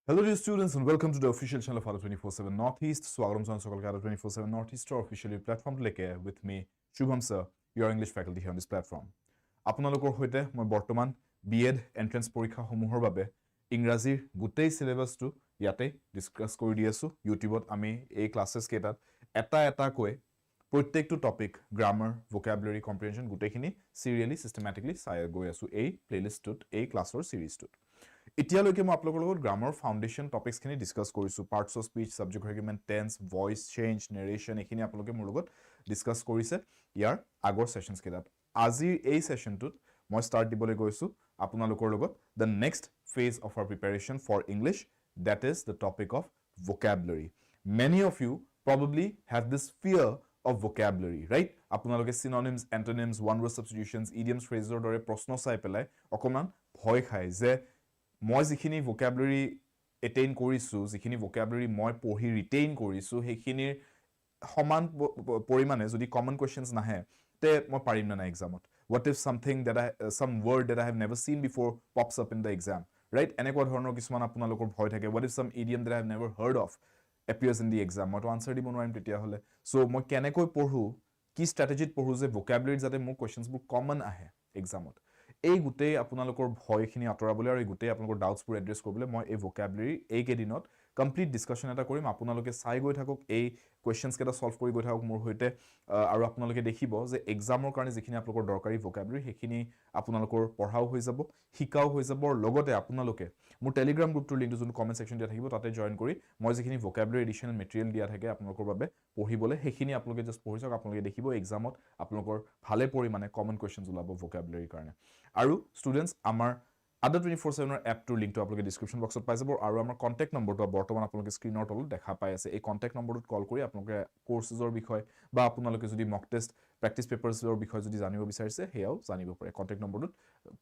Hello dear students and welcome to the official channel of Ada 24/7 Northeast. Swagatam jan sokalke Ada 24/7 Northeast officially platform leke with me Shubham sir, your English faculty here on this platform. Apunalokor hoite moi bortoman B.Ed entrance porikha homuhor babe Ingrazir gutei syllabus tu yate discuss kori di asu YouTube ot ami ei classes ketat eta koi প্ৰত্যেকটো topic grammar vocabulary comprehension গুটেখিনি serially systematically চাই গৈ আছো এই প্লেলিষ্টত এই ক্লাছৰ সিৰিজটোত এতিয়ালৈকে মই আপোনালোকৰ লগত গ্ৰামাৰ ফাউন্ডেশন টপিকস খিনি ডিসকাস কৰিছো parts of speech subject argument tense voice change narration এখিনি আপোনালোকে মোৰ লগত ডিসকাস কৰিছে ইয়াৰ আগৰ সেশনস কেইটাত আজিৰ এই সেশনটোত মই স্টাৰ্ট দিবলৈ গৈছো আপোনালোকৰ লগত the next phase of our preparation for English, that is the topic of vocabulary. Many of you probably have this fear of vocabulary, right? Apunaloke synonyms, antonyms, one word substitutions, idioms, phrases dore proshno sai pelai okoman bhoy khai je moi jikhini vocabulary attain korisu jikhini vocabulary moi pohi retain korisu hekhinir সমান পৰিমাণে যদি common questions নাহে তে মই পাৰিম না exam to what if something that some word that I have never seen before pops up in the exam, right? এনেকুৱা ধৰণৰ কিছুমান আপোনালোকৰ ভয় থাকে what if some idiom that I have never heard of appears in the exam মই তো answer দিব নোৱাৰিম তেতিয়া হলে সো মই কেনেকৈ পঢ়ো কি স্ট্ৰ্যাটেজিত পঢ়ো যে vocabulary যাতে মোৰ questions বোৰ common আহে exam ত এই গুটেই আপোনালোকৰ ভয়খিনি আতৰাবলৈ আৰু এই গুটেই আপোনালোকৰ ডাউটস বোৰ এড্ৰেছ কৰিবলৈ মই এই vocabulary এই কেদিনত কমপ্লিট ডিসকাশন এটা কৰিম আপোনালোকে চাই গৈ থাকক এই কোৱেশ্চনস কেটা সলভ কৰি গৈ থাকক মোৰ হৈতে আৰু আপোনালোকে দেখিব যে এক্সামৰ কাৰণে যিখিনি আপোনালোকৰ দৰকাৰী vocabulary হেখিনি আপোনালোকৰ পঢ়াও হৈ যাব শিকাও হৈ যাব আৰু লগতে আপোনালোকে মোৰ টেলিগ্ৰাম গ্ৰুপটোৰ লিংকটো যোন কমেন্ট সেকশন দিয়া থাকিব তাতে জয়েন কৰি মই যিখিনি vocabulary এডিশনাল মেটেৰিয়েল দিয়া থাকে আপোনালোকৰ বাবে পঢ়িবলৈ হেখিনি আপোনালোকে জাস্ট পঢ়ি চাওক আপোনালোকে দেখিব এক্সামত আপোনালোকৰ ভালে পৰিমাণে কমন কোৱেশ্চনস ওলাব vocabulary কাৰণে আৰু ষ্টুডেন্টস আমাৰ Ada 24/7 এপ টুৰ লিংকটো আপোনালোকে ডেসক্ৰিপচন বক্সত পাই যাব আৰু আমাৰ কন্টাক্ট নম্বৰটো বৰ্তমান আপোনালোকে স্ক্ৰিনৰ তলত দেখা পাই আছে এই কন্টাক্ট নম্বৰটোত কল কৰি আপোনালোকে কোৰ্সেছৰ বিষয় বা আপোনালোকে যদি মক টেষ্ট প্ৰেক্টিস পেপাৰছৰ বিষয় যদি জানিব বিচাৰিছে হেয়াও জানিব পাৰে কন্টাক্ট নম্বৰটোত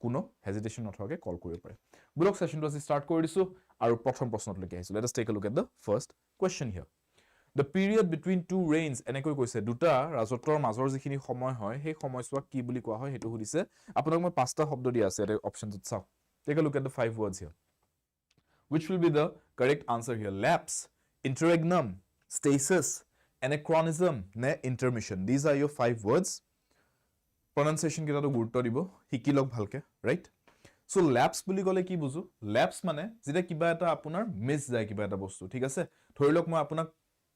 কোনো হেজিটেশন নথকাকৈ কল কৰিব পাৰে ব্লগ সেশনটো আজি স্টাৰ্ট কৰি দিছো আৰু প্ৰথম প্ৰশ্নটোলৈকে আহিছো late us take a look at the first question here The period between two reigns এনেকৈ কৈছে দুটা ৰাজত্বৰ মাজৰ যিখিনি সময় হয় সেই সময়ছোৱাক কি বুলি কোৱা হয় হেতু সুধিছে আপোনাক মই পাঁচটা শব্দ দিয়া আছে এটা অপচনছত চাওক Take a look at the 5 words here. Which will be the correct answer here? Lapse, interregnum, stasis, anachronism, ne intermission. These are your 5 words. Pronunciation kita to gurutto dibo, hiki log bhalke, right? So lapse বুলি কলে কি বুজো? Lapse মানে যেটা কিবা এটা আপোনাৰ miss যায় কিবা এটা বস্তু, ঠিক আছে? ধৰি লওক মই আপোনাক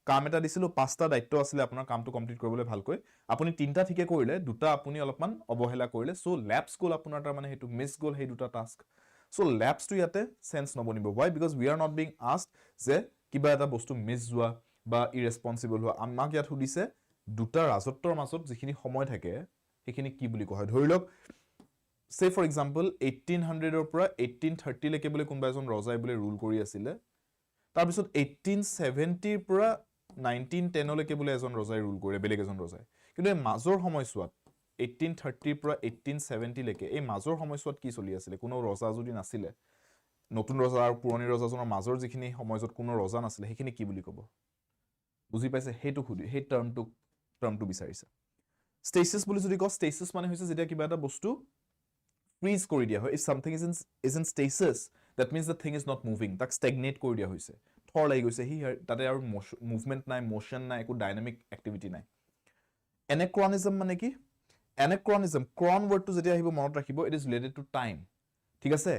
কাম এটা দিছিলো পাঁচটা দায়িত্ব আছিল আপোনাৰ কামটো কমপ্লিট কৰিবলৈ ভালকৈ আপুনি তিনটা ঠিকে কৰিলে দুটা আপুনি অলপমান অবহেলা কৰিলে সো ল্যাপস গল আপোনাৰ তাৰ মানে হেতু মিস গল হে দুটা টাস্ক সো ল্যাপস টু ইয়াতে sense নবনিব why because we are not being asked যে কিবা এটা বস্তু মিস যোৱা বা ইৰেসপন্সিবল হোৱা আমাক ইয়াত সুধিছে দুটা ৰাজত্বৰ মাজত যিখিনি সময় থাকে সেইখিনি কি বুলি কোৱা হয় ধৰি লওক say for example 1800 ৰ পৰা 1830 লৈকে বুলি কোনবা এজন ৰজাই বুলি ৰুল কৰি আছিল তাৰ পিছত 1870 ৰ পৰা 1910 লৈকে বুলি এজন ৰজাই ৰুল কৰে বেলেগ এজন ৰজাই কিন্তু এই মাজৰ সময়ছোৱাত 1830 ৰ পৰা 1870 লৈকে এই মাজৰ সময়ছোৱাত কি চলি আছিল কোনো ৰজা যদি নাছিল নতুন ৰজা আৰু পুৰণি ৰজাজনৰ মাজৰ যিখিনি সময়ত কোনো ৰজা নাছিল হেখিনি কি বুলি ক'ব বুজি পাইছে হেতু খুদি হে টাৰ্মটো বিচাৰিছে stasis বুলি যদি কও stasis মানে হৈছে যেতিয়া কিবা এটা বস্তু freeze কৰি দিয়া হয় if something is in stasis that means the thing is not moving tak stagnate কৰি দিয়া হৈছে থৰ লাগি গৈছে হি তাতে আৰু মুভমেন্ট নাই মোশন নাই একো ডাইনামিক এক্টিভিটি নাই anachronism মানে কি anachronism cron word to যেতিয়া আহিব মনত ৰাখিব it is related to time ঠিক আছে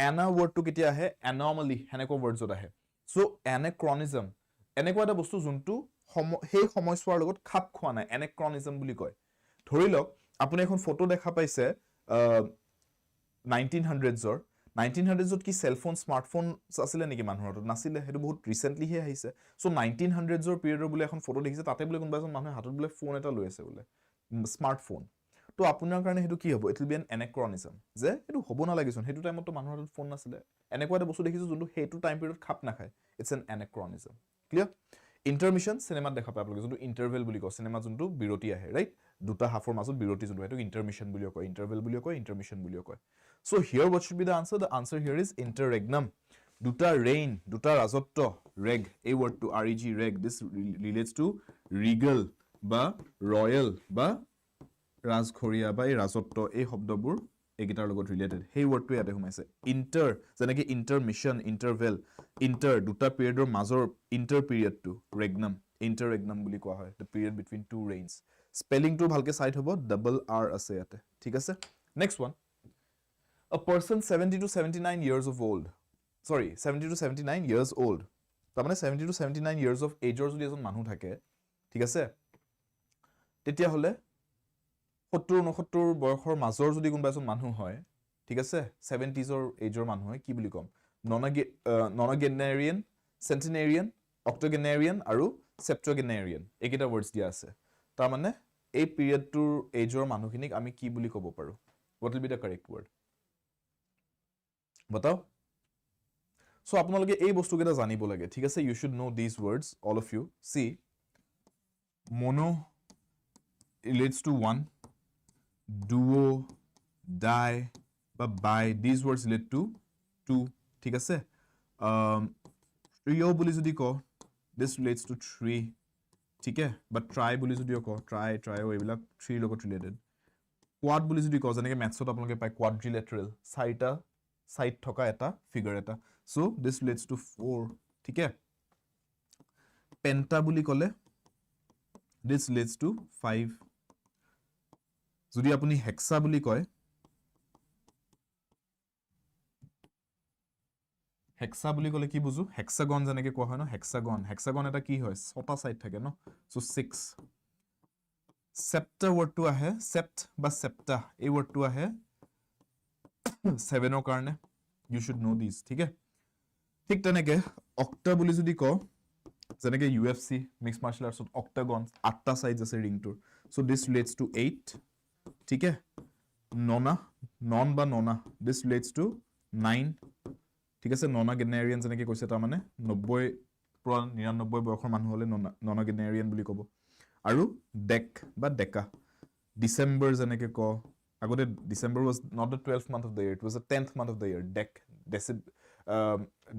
ana word to কেতিয়া আহে anomaly হেনেকো words ত আহে so anachronism এনেকুৱা এটা বস্তু যোনটো সেই সময়ছোৱাৰ লগত খাপ খোৱা নাই anachronism বুলি কয় ধৰি লওক আপুনি এখন ফটো দেখা পাইছে 1900s or 1900s ত কি সেল ফোন স্মার্টফোন আছিল নেকি মানুহৰ নাছিলে হেতু বহুত ৰিসেন্টলি হে আহিছে সো 1900s ৰ পিৰিয়ডৰ বুলে এখন ফটো দেখিছে তাতে বুলে কোনবা এজন মানুহে হাতত বুলে ফোন এটা লৈ আছে বুলে স্মার্টফোন তো আপোনাৰ কাৰণে হেতু কি হ'ব it will be N anachronism যে হেতু হ'ব না লাগিছন হেতু টাইমত মানুহৰ হাতত ফোন নাছিলে এনেকুৱা এটা বস্তু দেখিছো যোনটো হেতু টাইম পিৰিয়ড খাপ নাখায় it's an anachronism clear intermission cinema দেখা পায় আপোনালোকে যোনটো ইন্টাৰভেল বুলি কয় সিনেমা যোনটো বিৰতি আহে ৰাইট দুটা হাফৰ মাজত বিৰতি যোনটো হেতু intermission বুলি কয় ইন্টাৰভেল বুলি কয় intermission বুলি কয় so here what should be the answer here is interregnum দুটা reign দুটা ৰাজত্ব reg a word to reg reg this relates to regal বা royal বা ৰাজঘৰীয়া বা এই ৰাজত্ব এই শব্দবোৰ এইকেইটাৰ লগত ৰিলেটেড সেই ৱৰ্ডটো ইয়াতে সোমাইছে ইণ্টাৰ যেনেকৈ ইণ্টাৰমিশ্যন ইণ্টাৰভেল ইণ্টাৰ দুটা পিৰিয়ডৰ মাজৰ ইণ্টাৰ পিৰিয়ডটো ৰেগনাম ইণ্টাৰৰেগনাম বুলি কোৱা হয় the period between two reigns স্পেলিংটো ভালকৈ চাই থ'ব ডাবল আৰ আছে ইয়াতে ঠিক আছে next one a person 70 to 79 years of old 70 to 79 years old তাৰমানে 70 to 79 years of ageৰ যদি এজন মানুহ থাকে ঠিক আছে তেতিয়াহ'লে 70-69 বয়সৰ মাজৰ যদি কোনোবা এজন মানুহ হয় ঠিক আছে 70sৰ এজৰ মানুহ হয় কি বুলি ক'ম ননগেনেৰিয়ান চেণ্টিনেৰিয়ান অক্টোগেনেৰিয়ান আৰু সেপ্টোগেনেৰিয়ান এইকেইটা ৱৰ্ডছ দিয়া আছে তাৰমানে এই পিৰিয়ডটোৰ এজৰ মানুহখিনিক আমি কি বুলি ক'ব পাৰোঁ what will be the correct word बताओ so আপোনালোকে এই বস্তুকেইটা জানিব লাগে ঠিক আছে you should know these words all of you see mono relates to one duo die বা by these words relate to two ঠিক আছে trio বুলি যদি কওঁ this relates to three ঠিক আছে বা try বুলি যদি কওঁ try এইবিলাক three লগত related quad বুলি যদি কওঁ যেনেকৈ মেথছত আপোনালোকে পায় quadrilateral চাৰিটা সাইড থকা এটা ফিগাৰ এটা সো দিস ৰিলেটস টু 4 ঠিক আছে পেন্টা বুলি ক'লে দিস ৰিলেটস টু 5 যদি আপুনি হেক্সা বুলি কয় হেক্সা বুলি ক'লে কি বুজো হেক্সাগন যেনেকৈ কোৱা হয় ন হেক্সাগন এটা কি হয় ছটা সাইড থাকে ন সো 6 সেপ্টা ৱৰ্ডটো আহে সেপ্ট বা সেপ্টা এই ৱৰ্ডটো আহে 7ৰ কাৰণে you should know these ঠিক আছে ঠিক তেনেকৈ অক্টা বুলি যদি কওঁ যেনেকৈ UFC মিক্স মাৰ্শাল আৰ্টছত অক্টাগন 8টা সাইডছ আছে ৰিংটোৰ সো দিস ৰিলেটস টু 8 ঠিক আছে নন বা ননা দিস ৰিলেটস টু 9 ঠিক আছে ননাগেনেৰিয়ান যেনেকৈ কৈছে তাৰমানে 90 পৰা 99 বয়সৰ মানুহ হ'লে ননাগেনেৰিয়ান বুলি ক'ব আৰু ডেক বা ডেকা ডিসেম্বৰ যেনেকৈ কওঁ আগতে December was not the 12th month of the year it was the 10th month of the year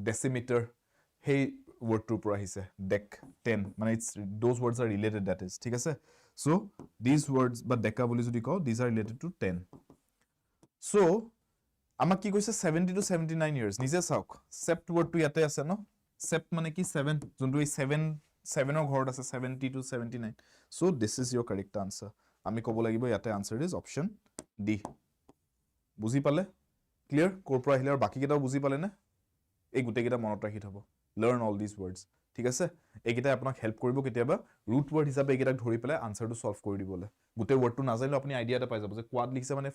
decimeter hey word to পৰা আহিছে deck 10 মানে it's those words are related that is ঠিক আছে so these words বা ডেকা বুলি যদি কওঁ these are related to 10 so আমাক কি কৈছে 70 to 79 years নিজে চাওক sept word টো ইয়াতে আছে ন sept মানে কি 7 যোনটো এই 7ৰ ঘৰত আছে 70 to 79 so this is your correct answer আমি ক'ব লাগিব ইয়াতে answer is option D বুজি পালে ক্লিয়াৰ কোৰ পৰা আহিলে আৰু বাকি কেইটাও বুজি পালে নে এই গুটে কেইটা মনত ৰাখি থব learn all these words ঠিক আছে এইকেইটা আপোনাক হেল্প কৰিব কেতিয়াবা root word হিচাপে এইকেইটাক ধৰি পেলাই আনসাৰটো সলভ কৰি দিবলে গুটে wordটো নাজানিলে আপুনি আইডিয়া এটা পাই যাব যে quad লিখিছে মানে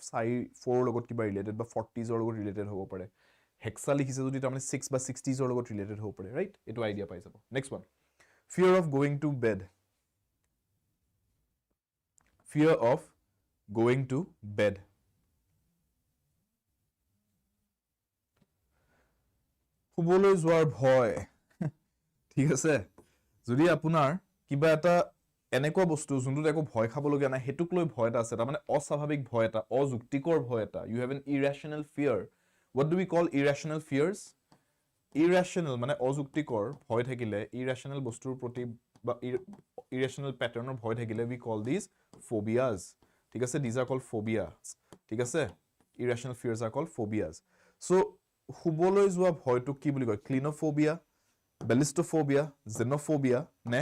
4 লগত কিবা ৰিলেটেড বা 40sৰ লগত ৰিলেটেড হ'ব পাৰে হেক্সা লিখিছে যদি তাৰমানে 6 বা 60sৰ লগত ৰিলেটেড হ'ব পাৰে ৰাইট এটো আইডিয়া পাই যাব next one fear of going to bed fear of going to bed শুবলৈ যোৱাৰ ভয় ঠিক আছে যদি আপোনাৰ কিবা এটা এনেকুৱা বস্তু যোনটোত একো ভয় খাবলগীয়া নাই হেতুক লৈ ভয় এটা আছে তাৰমানে অস্বাভাৱিক ভয় এটা অযুক্তিকৰ ভয় এটা you have an irrational fear what do we call irrational fears irrational মানে অযুক্তিকৰ ভয় থাকিলে irrational বস্তুৰ প্ৰতি বা irrational প্যাটাৰ্নৰ ভয় থাকিলে we call these phobias ঠিক আছে these are called phobias ঠিক আছে irrational fears are called phobias so শুবলৈ যোৱা ভয়টো কি বুলি কয় ক্লিনোফোবিয়া ballistophobia xenophobia ne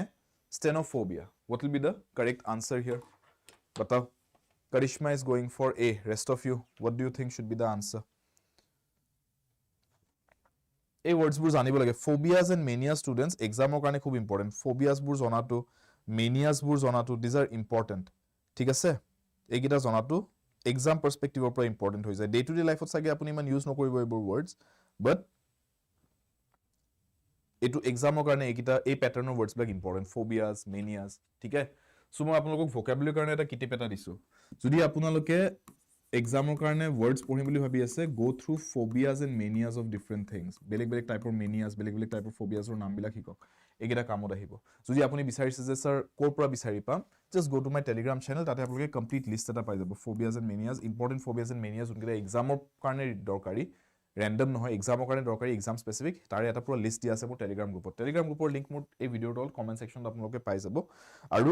stenophobia what will be the correct answer here batao Karishma is going for A rest of you what do you think should be the answer এই words bur janibo lage phobias and mania students exam or karone khub important phobias bur jonatu manias bur jonatu these are important ঠিক আছে এইগিটা জনাটো exam perspective or important হৈ যায় day to day life ত সাগে আপুনি মান use নকৰিব এইবোৰ words but এটো এক্সামৰ কাৰণে এইকিটা এই প্যাটাৰ্নৰ words বিলাক important phobias manias ঠিক আছে সো মই আপোনালোকক vocabulary কাৰণে এটা কিতাপ এটা দিছো যদি আপোনালোকে এক্সামৰ কাৰণে words পঢ়িম বুলি ভাবি আছে go through phobias and manias of different things বেলেগ বেলেগ টাইপৰ manias বেলেগ বেলেগ টাইপৰ phobias ৰ নাম বিলাক শিকক এইকিটা কামত আহিব যদি আপুনি বিচাৰিছে যে স্যাৰ কোৰ পৰা বিচাৰি পাম just go to my telegram channel তাতে আপোনালোকে complete list এটা পাই যাব phobias and manias important phobias and manias যোনকেইটা এক্সামৰ কাৰণে দৰকাৰী random নহয় এক্সামৰ কাৰণে দৰকাৰী এক্সাম স্পেসিফিক তাৰে এটা পুৰা লিষ্ট দিয়া আছে মোৰ টেলিগ্ৰাম গ্ৰুপৰ লিংক মোৰ এই ভিডিওৰ তল কমেন্ট সেকশনত আপোনালোকে পাই যাব আৰু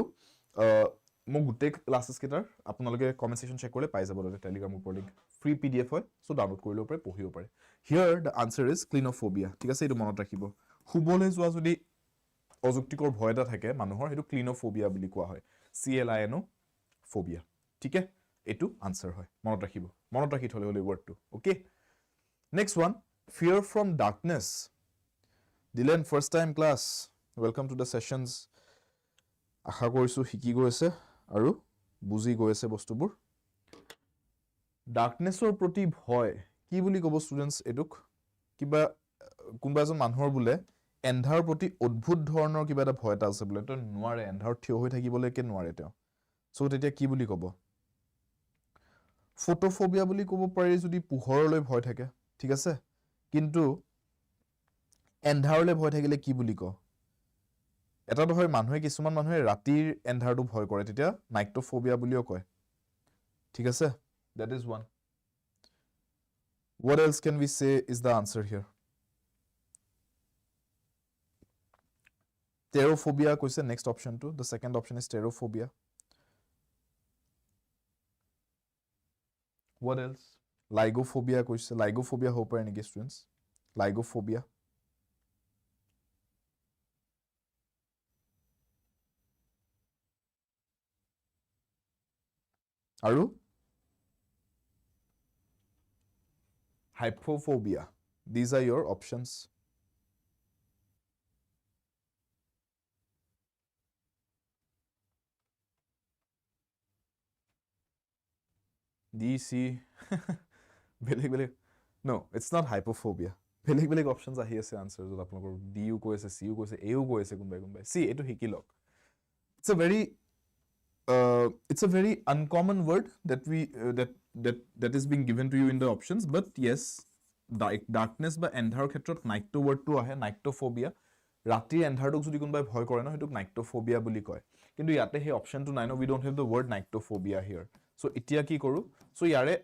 মই গোটেই ক্লাसेस কেইটাৰ আপোনালোকে কমেন্ট সেকশন চেক কৰিলে পাই যাব তাতে টেলিগ্ৰাম ওপৰ লিংক ফ্ৰী পিডিএফ হয় সো ডাউনলোড কৰি ল'ব পাৰে পঢ়িব পাৰে হিয়াৰ দ্য আনসাৰ ইজ ক্লিনোফোবিয়া ঠিক আছে এইটো মনত ৰাখিব শুবলৈ যোৱা যদি অযুক্তিকৰ ভয় এটা থাকে মানুহৰ সেইটো ক্লিনোফোবিয়া বুলি কোৱা হয় CLINO ফোবিয়া ঠিক আছে এইটো আনসাৰ হয় মনত ৰাখিব মনত ৰাখি থলে হলে ওয়াৰ্ডটো okay next one fear from darkness দিলেন first time class welcome to the sessions আশা কৰিছো শিকি গৈছে আৰু বুজি গৈছে বস্তুবোৰ ডাৰ্কনেছৰ প্ৰতি ভয় কি বুলি ক'ব ষ্টুডেন্টস এটুক কিবা কোনবা এজন মানুহৰ বুলে এন্ধাৰ প্ৰতি অদ্ভুত ধৰণৰ কিবা এটা ভয় এটা আছে বুলে তো নোৱাৰে এন্ধাৰ থিয় হৈ থাকিবলৈ কে নোৱাৰে তেওঁ সো তেতিয়া কি বুলি ক'ব ফটোফোবিয়া বুলি ক'ব পাৰি যদি পোহৰলৈ ভয় থাকে ঠিক আছে কিন্তু এন্ধাৰলৈ ভয় থাকিলে কি বুলি কয় এটা তো হয় মানুহে কিছুমান মানুহে ৰাতিৰ এন্ধাৰটো ভয় কৰে তেতিয়া নাইট্ৰোফোবিয়া বুলিও কয় ঠিক আছে that is one what else can we say is the answer here Pterophobia কৈছে next option to the second option is pterophobia what else lygophobia কৈছে lygophobia হ'ব পাৰে নেকি students lygophobia আৰু hypophobia these are your options D, C, বেলেগ no it's not hypophobia বেলেগ options আহি আছে answer যত আপোনালোকৰ D ও কৈছে C ও কৈছে A ও কৈছে কোনবাই C এটো Hicky lock it's a very uncommon word that we that is being given to you in the options but yes darkness বা এন্ধাৰ ক্ষেত্ৰত নাইট্ৰো wordটো আহে নাইট্ৰোফোবিয়া ৰাতিৰ এন্ধাৰটোক যদি কোনবাই ভয় কৰে ন হেতুক নাইট্ৰোফোবিয়া বুলি কয় কিন্তু ইয়াতে হে অপশনটো নাই ন we don't have the word নাইট্ৰোফোবিয়া here so এতিয়া কি কৰো so ইয়াৰে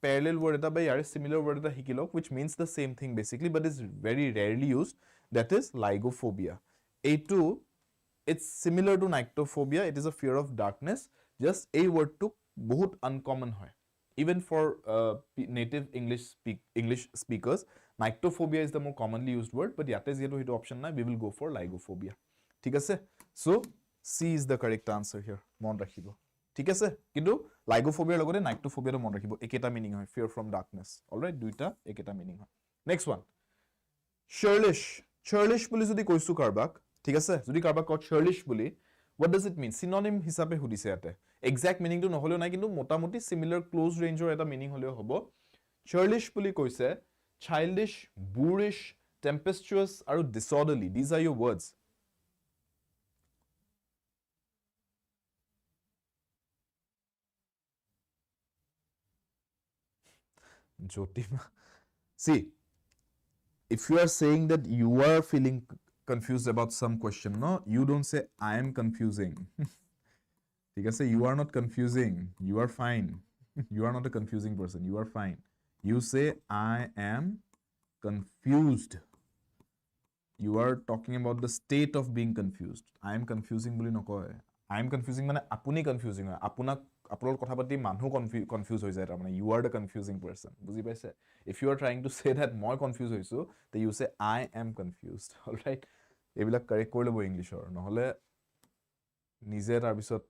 parallel word eta by yare similar word eta hikilok which means the same thing basically but is very rarely used that is lygophobia a2 it's similar to nyctophobia it is a fear of darkness just a word to bahut uncommon hoy even for native english speakers nyctophobia is the more commonly used word but yate jeto hito option na we will go for lygophobia thik ase so C is the correct answer here mon rakhibo ঠিক আছে কিন্তু লাইগোফোবিয়াৰ লগতে নাইট্ৰোফোবিয়াটো মন ৰাখিব একেটা meaning হয় ফিয়াৰ from darkness alright দুইটা একেটা মিনিং হয় নেক্সট ওয়ান চাৰ্লিশ বুলি যদি কৈছো কাৰবাক ঠিক আছে যদি কাৰবাক কয় চাৰ্লিশ বুলি what does it mean synonym হিচাপে হুদিছে ইয়াতে এক্সাক্ট মিনিংটো নহলেও নাই কিন্তু মোটামুটি সিমিলাৰ ক্লোজ ৰেঞ্জৰ এটা মিনিং হলেও হ'ব চাৰ্লিশ বুলি কৈছে childish boorish tempestuous আৰু disorderly these are your words Jyotima. See, if you are saying that you are feeling confused about some question, no, you don't say I am confusing. ठीक है से you are not confusing. You are fine. You are not a confusing person. You are fine. You say I am confused. You are talking about the state of being confused. I am confusing বুলি নকয়. I am confusing মানে আপুনি confusing হয়. আপোনাক আপোনালোকৰ কথা পাতি মানুহ confuse হৈ যায় তাৰমানে you are the confusing person বুজি পাইছে if you are trying to say that মই confuse হৈছো then you say I am confused all right এইবিলাক কাৰেক্ট কৰি ল'ব ইংলিশৰ নহলে নিজে তাৰ পিছত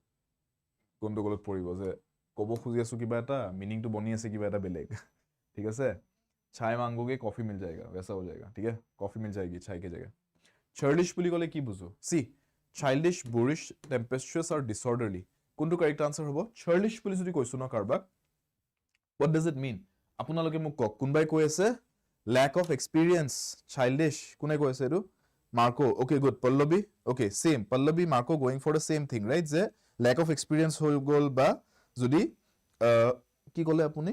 গণ্ডগোলত পৰিব যে ক'ব খুজি আছো কিবা এটা মিনিংটো বনি আছে কিবা এটা বেলেগ ঠিক আছে চাই মাংগোগে কফি মিল जाएगा वैसा हो जाएगा ठीक है कॉफी मिल जाएगी चाय की जगह चार्लिश বুলি ক'লে কি বুঝো see childish boorish tempestuous or disorderly কোনটো কাৰেক্ট আনসাৰ হ'ব চাৰ্লিশ বুলি যদি কৈছো ন কাৰবাক what does it mean আপোনালোকে মোক কক কোনবাই কৈ আছে lack of experience childish কোনে কৈ আছে এটো Marco okay good Pallavi okay same Pallavi Marco going for the same thing right যে lack of experience হৈ গল বা যদি কি ক'লে আপুনি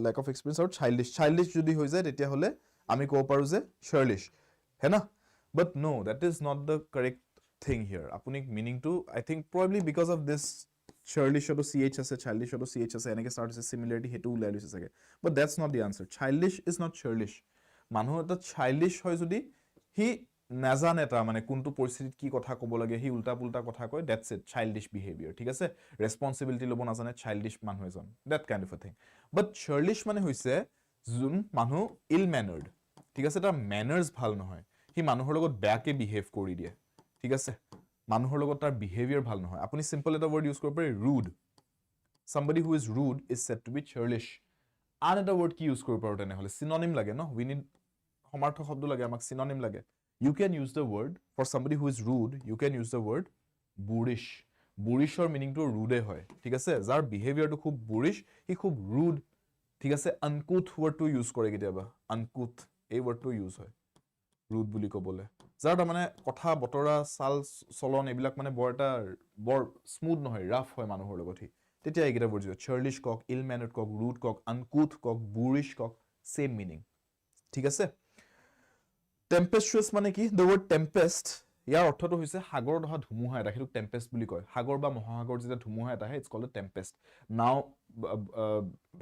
lack of experience or childish যদি হৈ যায় তেতিয়া হলে আমি ক'ব পাৰো যে চাৰ্লিশ হেনা but no that is not the correct thing here apuni meaning to I think probably because of this childish to ch ase childish to ch ase enake start ase similarity hetu ulai loise sage but that's not the answer childish is not childish manu eta childish hoy jodi he নাজানে তাৰ মানে কোনটো পৰিস্থিতিত কি কথা ক'ব লাগে হি উল্টা পুল্টা কথা কয় দ্যাটছ ইট চাইল্ডিশ বিহেভিয়াৰ ঠিক আছে ৰেসপন্সিবিলিটি ল'ব নাজানে চাইল্ডিশ মানুহ এজন that kind of a thing but churlish মানে হৈছে যোন মানুহ ইল মেনাৰ্ড ঠিক আছে তাৰ মেনাৰ্স ভাল নহয় হি মানুহৰ লগত বেয়াকে বিহেভ কৰি দিয়ে ঠিক আছে মানুহৰ লগত তাৰ বিহেভিয়াৰ ভাল নহয় আপুনি সিম্পল এটা ওয়াৰ্ড ইউজ কৰিব পাৰে rude somebody who is rude is said to be churlish আন এটা ওয়াৰ্ড কি ইউজ কৰিব পাৰো তেনেহলে synonym লাগে ন we need সমাৰ্থক শব্দ লাগে আমাক synonym লাগে you can use the word for somebody who is rude you can use the word boorish boorishৰ meaning to rude হয় ঠিক আছে যাৰ বিহেভিয়াৰটো খুব boorish হি খুব rude ঠিক আছে uncouth wordটো ইউজ কৰে কেতিয়াবা uncouth এই ওয়াৰ্ডটো ইউজ হয় rude বুলি ক'বলে যাৰ মানে কথা বতৰা চাল চলন এইবিলাক মানে বৰ স্মুথ নহয় ৰাফ হয় মানুহৰ লগত হি তেতিয়া এইকেইটা ওয়াৰ্ড চাৰ্লিশ কক ইল মেনাৰ্ড কক rude কক uncouth কক boorish কক সেম মিনিং ঠিক আছে টেম্পেস্টুয়াস মানে কি দ্য ওয়ার্ড টেম্পেস্ট ইয়াৰ অৰ্থটো হৈছে সাগৰত অহা ধুমুহা এটা হেতু টেম্পেস্ট বুলি কয় সাগৰ বা মহাসাগৰ যেতিয়া ধুমুহা এটা আহে ইটস কল্ড টেম্পেস্ট নাও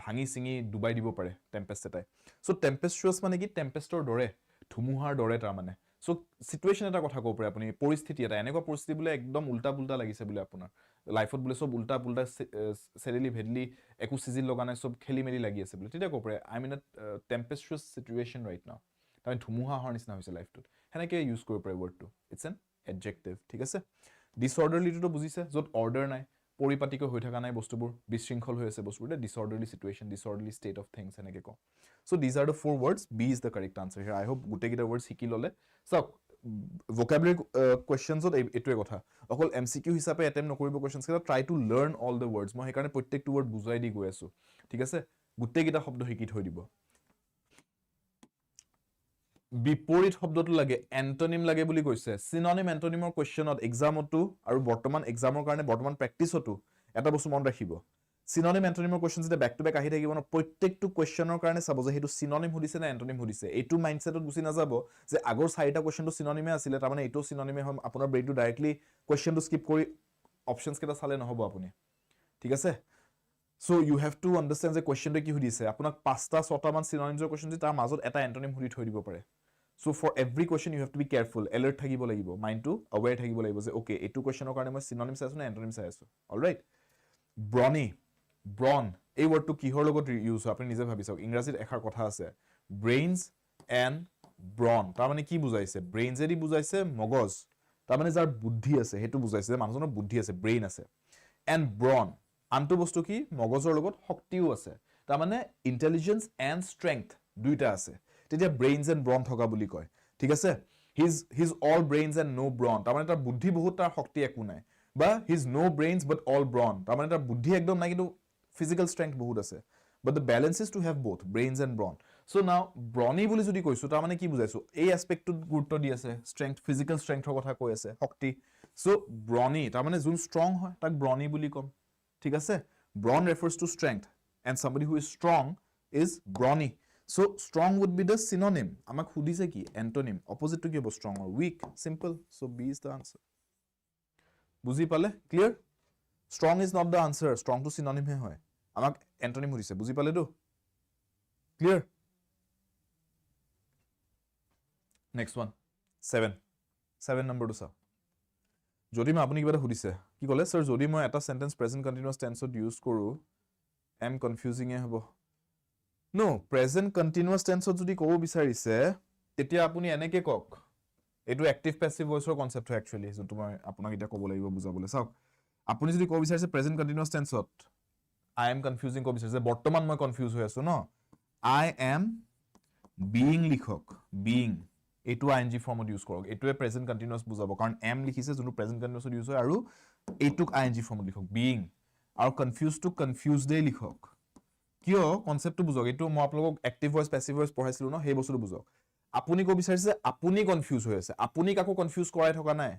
ভাঙি সিঙি ডুবাই দিব পাৰে টেম্পেস্ট এটাই সো টেম্পেস্টুয়াস মানে কি টেম্পেস্টৰ দৰে ধুমুহাৰ দৰে তাৰ মানে সো সিচুৱেচন এটা কথা ক'ব পাৰে আপুনি পৰিস্থিতি এটা এনেকুৱা পৰিস্থিতি বোলে একদম উল্টা পুল্টা লাগিছে বোলে আপোনাৰ লাইফত বোলে সব উল্টা পুল্টা সেৰেলি ভেডলি একো সিজিল লগা নাই সব খেলি মেলি লাগি আছে বোলে তেতিয়া ক'ব পাৰে I mean টেম্পেস্টুয়াস situation right now তাই ধুমুহা হোৱাৰ নিচিনা হৈছে লাইফটোত হেনেকে ইউজ কৰিব পাৰে ওয়াৰ্ডটো ইটস এন এডজেক্টিভ ঠিক আছে ডিসঅৰ্ডাৰলিটো বুজিছে য'ত অৰ্ডাৰ নাই পৰিপাটিক হৈ থকা নাই বস্তুবোৰ বিশৃংখল হৈ আছে বস্তুবোৰ disorderly situation disorderly state of things হেনেকে কওঁ so these are the four words B is the correct answer here I hope গোটেইকেইটা ওয়াৰ্ডছ শিকি ল'লে চাওক vocabulary questions এটোৱে কথা অকল এমসিকিউ হিচাপে এটেম্প নকৰিব কোৱেশ্চনছ কেইটা try to learn all the words মই সেইকাৰণে প্ৰত্যেকটো ওয়াৰ্ড বুজাই দি গৈ আছো ঠিক আছে গোটেইকেইটা শব্দ শিকি থৈ দিব বিপৰীত শব্দটো লাগে এন্টোনিম লাগে বুলি কৈছে সিনোনিম এন্টোনিমৰ কোৱেশ্চনত এক্সামতো আৰু বৰ্তমান এক্সামৰ কাৰণে বৰ্তমান প্ৰেক্টিছতো এটা বস্তু মনত ৰাখিব সিনোনিম এন্টোনিমৰ কোৱেশ্চন যেতিয়া ব্যাক টু ব্যাক আহি থাকিব ন প্ৰত্যেকটো কোৱেশ্চনৰ কাৰণে চাব যে হেতু সিনোনিম সুধিছে না এন্টোনিম সুধিছে এইটো মাইন্ডসেটত গুছি নাযাব যে আগৰ চাৰিটা কোৱেশ্চনটো সিনোনিমে আছিল তাৰ মানে এইটো সিনোনিমে হম আপোনাৰ ব্ৰেইনটো ডাইৰেক্টলি কোৱেশ্চনটো স্কিপ কৰি অপচনছ কেটা চালে নহব আপুনি ঠিক আছে So you have to understand the question কি সুধিছে আপোনাক পাঁচটা ছটা মান সিনোনিমছৰ কোৱেশ্চন দি তাৰ মাজত এটা এন্টোনিম সুধি থৈ দিব পাৰে So for every question you have to be careful alert থাকিব লাগিব mind to aware থাকিব লাগিব যে okay এইটো কোৱেশ্চনৰ কাৰণে মই সিনোনিম চাই আছো না এন্টোনিম চাই আছো অলৰাইট ব্ৰনি ব্ৰন এই ওয়াৰ্ডটো কিহৰ লগত ইউজ হয় আপুনি নিজে ভাবি চাওক ইংৰাজীত এখাৰ কথা আছে ব্ৰেইনছ এণ্ড ব্ৰন তাৰ মানে কি বুজাইছে ব্ৰেইনজেদি বুজাইছে মগজ তাৰ মানে যাৰ বুদ্ধি আছে হেতু বুজাইছে যে মানুহজনৰ বুদ্ধি আছে ব্ৰেইন আছে এণ্ড ব্ৰন আনটো বস্তু কি মগজৰ লগত শক্তিও আছে তাৰ মানে ইন্টেলিজেন্স এণ্ড ষ্ট্ৰেংথ দুইটা আছে তেতিয়া ব্ৰেইনছ এণ্ড ব্ৰন থকা বুলি কয় ঠিক আছে হিজ অল ব্ৰেইনছ এণ্ড নো ব্ৰন তাৰ মানে তাৰ বুদ্ধি বহুত তাৰ শক্তি একো নাই বা হিজ নো ব্ৰেইনছ বাট অল ব্ৰন তাৰ মানে তাৰ বুদ্ধি একদম নাই কিন্তু physical strength বহুত আছে but the balance is to have both brains and brawn so now brawny বুলি যদি কৈছো তাৰ মানে কি বুজাইছো এই এসপেক্টত গুৰুত্ব দি আছে strength physical strengthৰ কথা কৈ আছে শক্তি so brawny তাৰ মানে যোন strong হয় তাক brawny বুলি কম ঠিক আছে brawn refers to strength and somebody who is strong is brawny so strong would be the synonym আমাক সুধিছে কি antonym opposite to কি হ'ব strong or weak simple so b is the answer বুজি পালে clear strong is not the answer strong to synonym হে হয় আমাক এন্টোনিম সুধিছে বুজি পালে তো ক্লিয়াৰ নেক্সট ওয়ান 7 নম্বৰটো চাও যদি মই আপুনি কিবা এটা সুধিছে কি ক'লে স্যাৰ যদি মই এটা সেন্টেন্স প্ৰেজেন্ট কন্টিনিউয়াস টেন্সত ইউজ কৰো এম কনফিউজিং এ হ'ব নো প্ৰেজেন্ট কন্টিনিউয়াস টেন্সত যদি ক'ব বিচাৰিছে তেতিয়া আপুনি এনেকে কক এটো এক্টিভ প্যাসিভ ভয়েসৰ কনসেপ্ট হয় একচুয়ালি যোনটো মই আপোনাক এটা ক'ব লাগিব বুজাবলৈ চাওক আপুনি যদি ক'ব বিচাৰিছে প্ৰেজেন্ট কন্টিনিউয়াস টেন্সত I am confusing ক'ব বিচাৰিছে বৰ্তমান মই কনফিউজ হৈ আছো ন I am being লিখক being এটো ing ফৰ্মত ইউজ কৰক এটোৱে প্ৰেজেন্ট কন্টিনিউয়াস বুজাব কাৰণ am লিখিছে যোনটো প্ৰেজেন্ট কন্টিনিউয়াসত ইউজ হয় আৰু এটোক ing ফৰ্মত লিখক being আৰু confused to confused এ লিখক কিয় কনসেপ্টটো বুজক এটো মই আপোনালোকক এক্টিভ ভয়েস প্যাসিভ ভয়েস পঢ়াইছিলো ন সেই বস্তুটো বুজক আপুনি ক'ব বিচাৰিছে আপুনি কনফিউজ হৈ আছে আপুনি কাকো কনফিউজ কৰাই থকা নাই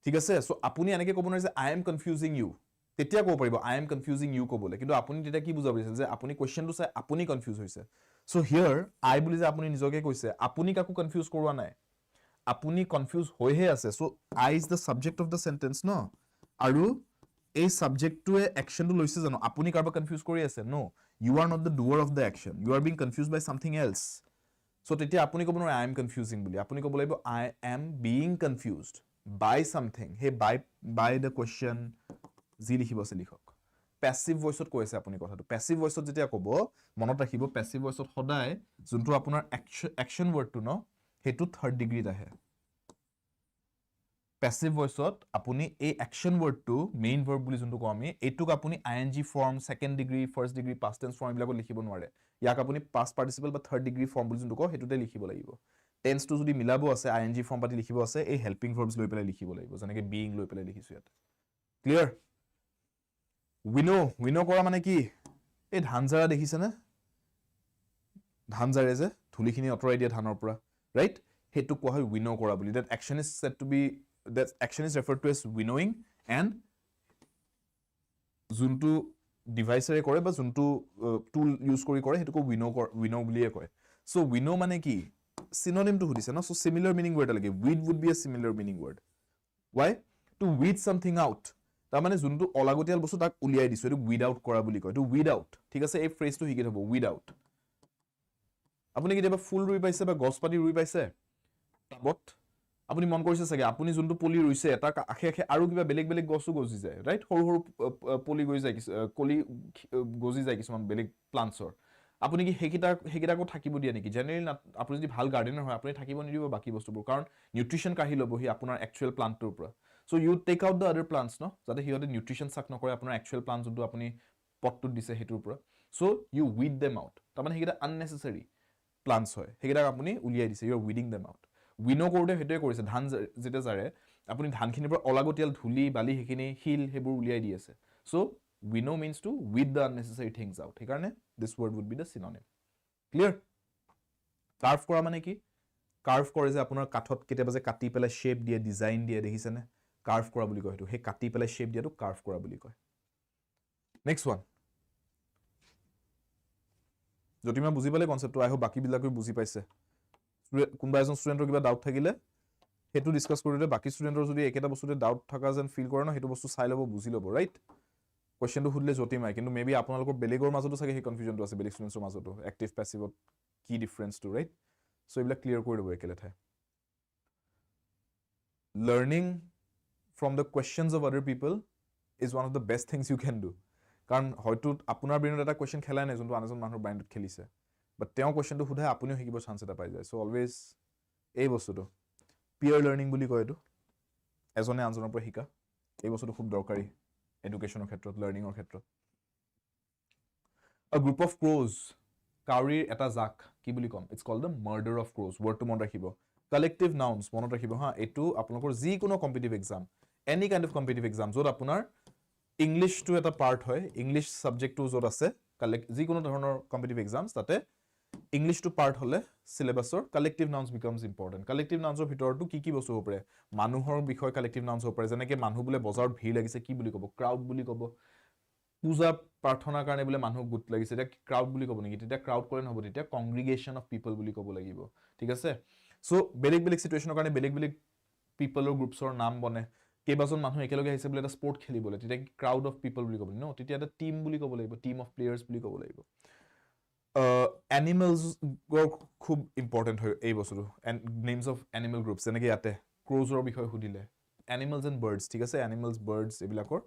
ঠিক আছে সো আপুনি এনেকে ক'ব নোৱাৰে যে I am confusing you তেতিয়া ক'ব পাৰিব I am confusing you ক'বলে কিন্তু আপুনি তেতিয়া কি বুজাব বিচাৰিছে যে আপুনি কোৱেশ্চনটো চাই আপুনি কনফিউজ হৈছে সো হিয়াৰ I বুলি যে আপুনি নিজকে কৈছে আপুনি কাকো কনফিউজ কৰোৱা নাই আপুনি কনফিউজ হৈহে আছে so I is the subject of the sentence ন আৰু এই সাবজেক্টটোৱে একশনটো লৈছে জানো আপুনি কাৰবা কনফিউজ কৰি আছে নো you are not the doer of the action you are being confused by something else So তেতিয়া আপুনি ক'ব নোৱাৰে I am confusing বুলি আপুনি ক'ব লাগিব I am being confused by something হে by the question যি লিখিব আছে লিখক passive voice ত কৈ আছে আপুনি কথাটো passive voice ত যেতিয়া ক'ব মনত ৰাখিব passive voice ত সদায় যোনটো আপোনাৰ action word টো ন হেতু third degree ত আহে passive voice ত আপুনি এই action word টো main verb বুলি যোনটো কওঁ আমি এটুক আপুনি ing form second degree first degree past tense form বিলাকত লিখিব নোৱাৰে ইয়াক আপুনি past participle বা third degree form বুলি যোনটো কওঁ হেতুতে লিখিব লাগিব tense টো যদি মিলাব আছে ing form পাতি লিখিব আছে এই helping verbs লৈ পেলাই লিখিব লাগিব যেনেকৈ being লৈ পেলাই লিখিছো ইয়াত ক্লিয়াৰ we know কৰা মানে কি এই ধানজাৰা দেখিছে না ধানজাৰে যে ধুলিখিনি অতৰাই দিয়া ধানৰ পৰা ৰাইট হেতু কোৱা হয় we know কৰা বুলি that action is said to be that action is referred to as winnowing and যোনটো ডিভাইসৰে কৰে বা যোনটো টুল ইউজ কৰি কৰে হেতুকো winnow বুলিয়ে কয় so winnow মানে কি synonym টো সুধিছে না so similar meaning word লাগে with would be a similar meaning word why to weed something out তাৰ মানে যোনটো অলাগতিয়াল বস্তু তাক উলিয়াই দিছো এটো without কৰা বুলি কয় এটো without ঠিক আছে এই ফ্ৰেজটো হিকিত হ'ব without আপুনি কেতিয়াবা ফুল ৰুই পাইছে বা গছপাতি ৰুই পাইছে টাবত আপুনি মন কৰিছে চাগে আপুনি যোনটো পলি ৰুইছে এটা আখে আখে আৰু কিবা বেলেগ বেলেগ গছও গজি যায় ৰাইট সৰু সৰু পলি গজি যায় কলি গজি যায় কিছুমান বেলেগ প্লান্টছৰ আপুনি কি হেকিটাকো থাকিব দিয়া নেকি জেনাৰেলি আপুনি যদি ভাল গাৰ্ডেনাৰ হয় আপুনি থাকিব নিদিব বাকি বস্তুবোৰ কাৰণ নিউট্ৰিশন কাঢ়ি ল'বহি আপোনাৰ একচুৱেল প্লান্টটোৰ পৰা so you take out the other plants ন যাতে হিয়তে নিউট্ৰিশন সাক নকৰে আপোনাৰ একচুৱেল প্লান্ট যোনটো আপুনি পটটোত দিছে হেতুৰ পৰা so you weed them out তাৰমানে হেকিটা আননেসেসাৰি প্লান্টছ হয় হেকিটাক আপুনি উলিয়াই দিছে you are weeding them out উইনো কৰোঁতে হেতুৱে কৰিছে ধান যেতে জাৰে আপুনি ধানখিনিৰ পৰা অলাগতিয়াল ধুলি বালি হেখিনি হিল হেবোৰ উলিয়াই দি আছে so winnow means to weed the unnecessary things out হেকাৰণে this word would be the synonym clear carve কৰা মানে কি carve কৰে যে আপোনাৰ কাঠত কেতিয়াবা যে কাটি পেলাই শেপ দিয়ে ডিজাইন দিয়ে দেখিছে নে carve কৰা বুলি কয় হেতু হে কাটি পেলাই শেপ দিয়াটো carve কৰা বুলি কয় next one যদি মই বুজি পালে কনসেপ্টটো আই হোপ বাকি বিলাকো বুজি পাইছে কোনবা এজন ষ্টুডেন্টৰ কিবা ডাউট থাকিলে হেতু ডিসকাস কৰিলে বাকি ষ্টুডেন্টৰ যদি একেটা বস্তুতে ডাউট থাকা যেন ফিল কৰে ন হেতু বস্তু চাই ল'ব বুজি ল'ব ৰাইট কোৱেশ্চনটো সুধিলে জটিমাই কিন্তু মেবি আপোনালোকৰ বেলেগৰ মাজতো চাগে হে কনফিউজনটো আছে বেলেগ ষ্টুডেন্টৰ মাজতো এক্টিভ প্যাসিভত কি ডিফাৰেন্সটো ৰাইট সো এইবিলাক ক্লিয়াৰ কৰি দিব একেলেথাই learning from the questions of other people is one of the best things you can do কাৰণ হয়তো আপোনাৰ ব্ৰেইনত এটা কোৱেশ্চন খেলাই নাই যোনটো আনজন মানুহৰ ব্ৰেইনত খেলিছে বাট তেওঁ কোৱেশ্চনটো সুধাই আপুনিও হিকিব চান্স এটা পাই যায় সো অলৱেজ এই বস্তুটো পিয়াৰ লাৰ্নিং বুলি কয় এটো এজনে আনজনৰ পৰা হিকা এই বস্তুটো খুব দৰকাৰী এডুকেশ্যনৰ ক্ষেত্ৰত লাৰ্নিংৰ ক্ষেত্ৰত a group of crows কাউৰীৰ এটা জাক কি বুলি কম it's called the murder of crows ওয়াৰ্ডটো মনত ৰাখিব কালেক্টিভ নাউন্স মনত ৰাখিব হা এটো আপোনালোকৰ যি কোনো competitive exam any kind of competitive exam যত আপোনাৰ ইংলিশ টু এটা পাৰ্ট হয় ইংলিশ সাবজেক্টটো যত আছে যি কোনো ধৰণৰ কম্পিটিটিভ এক্সামস তাতে ইংলিশ টু পাৰ্ট হলে সিলেবাসৰ কালেক্টিভ নাউন্স বিকামস ইম্পৰ্টেন্ট কালেক্টিভ নাউন্সৰ ভিতৰটো কি বস্তু হ'ব পাৰে মানুহৰ বিষয় কালেক্টিভ নাউন্স হ'ব পাৰে যেনেকৈ মানুহ বুলে বজাৰত ভিৰ লাগিছে কি বুলি ক'ব ক্ৰাউড বুলি ক'ব পূজা প্ৰাৰ্থনাৰ কাৰণে বুলে মানুহ গুট লাগিছে এটা ক্ৰাউড বুলি ক'ব নেকি তেতিয়া ক্ৰাউড কৰে নহব তেতিয়া কংগ্ৰিগেশ্যন অফ পিপল বুলি ক'ব লাগিব ঠিক আছে সো বেলেগ বেলেগ সিচুৱেচনৰ কাৰণে বেলেগ বেলেগ পিপলৰ গ্ৰুপছৰ নাম বনে কেইবাজন মানুহ একেলগে আহিছে বুলে এটা স্পৰ্ট খেলিবলৈ তেতিয়া ক্ৰাউড অফ পিপল বুলি ক'ব ন তেতিয়া এটা টিম বুলি ক'ব লাগিব টিম অফ প্লেয়াৰ্স বুলি ক'ব লাগিব animals খুব ইম্পৰ্টেন্ট হয় এই বস্তুটো and names of animal groups যেনেকৈ ইয়াতে ক্ৰোজৰ বিষয় সুধিলে animals and birds ঠিক আছে animals birds এবিলাকৰ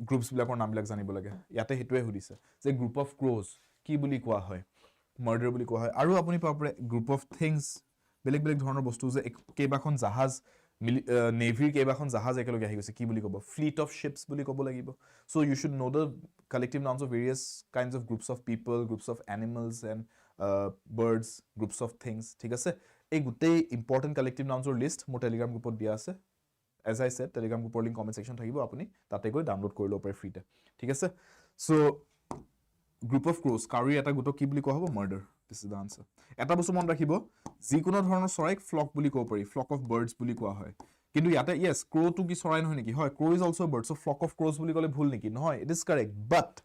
গ্ৰুপছ বিলাকৰ নামবিলাক জানিব লাগে ইয়াতে হেতুৱে সুধিছে যে গ্ৰুপ অফ ক্ৰোজ কি বুলি কোৱা হয় মাৰ্ডাৰ বুলি কোৱা হয় আৰু আপুনি পাব পাৰে গ্ৰুপ অফ থিংস বেলেগ বেলেগ ধৰণৰ বস্তু যে কেইবাখন জাহাজ নেভিৰ কেইবাখন জাহাজ একেলগে আহি গৈছে কি বুলি ক'ব ফ্লিট অফ শিপছ বুলি ক'ব লাগিব so you should know the collective nouns of various kinds of groups of people groups of animals and birds groups of things ঠিক আছে এই গুটেই ইম্পৰ্টেন্ট collective nouns ৰ লিষ্ট মোৰ টেলিগ্ৰাম গ্ৰুপত দিয়া আছে as I said টেলিগ্ৰাম গ্ৰুপৰ link comment section থাকিব আপুনি তাতে গৈ ডাউনলোড কৰি ল'ব পাৰে ফ্ৰীতে ঠিক আছে সো গ্ৰুপ অফ ক্ৰোজ কাউৰী এটা গুটক কি বুলি কোৱা হ'ব murder this is the answer এটা বস্তু মন ৰাখিব যিকোনো ধৰণৰ চৰাইক ফ্লক বুলি ক'ব পাৰি ফ্লক অফ বাৰ্ডছ বুলি কোৱা হয় কিন্তু ইয়াতে ইয়েস ক্ৰোটো কি চৰাই নহয় নেকি হয় crow is also bird so flock of crows বুলি ক'লে ভুল নেকি নহয় ইট ইজ কাৰেক্ট বাট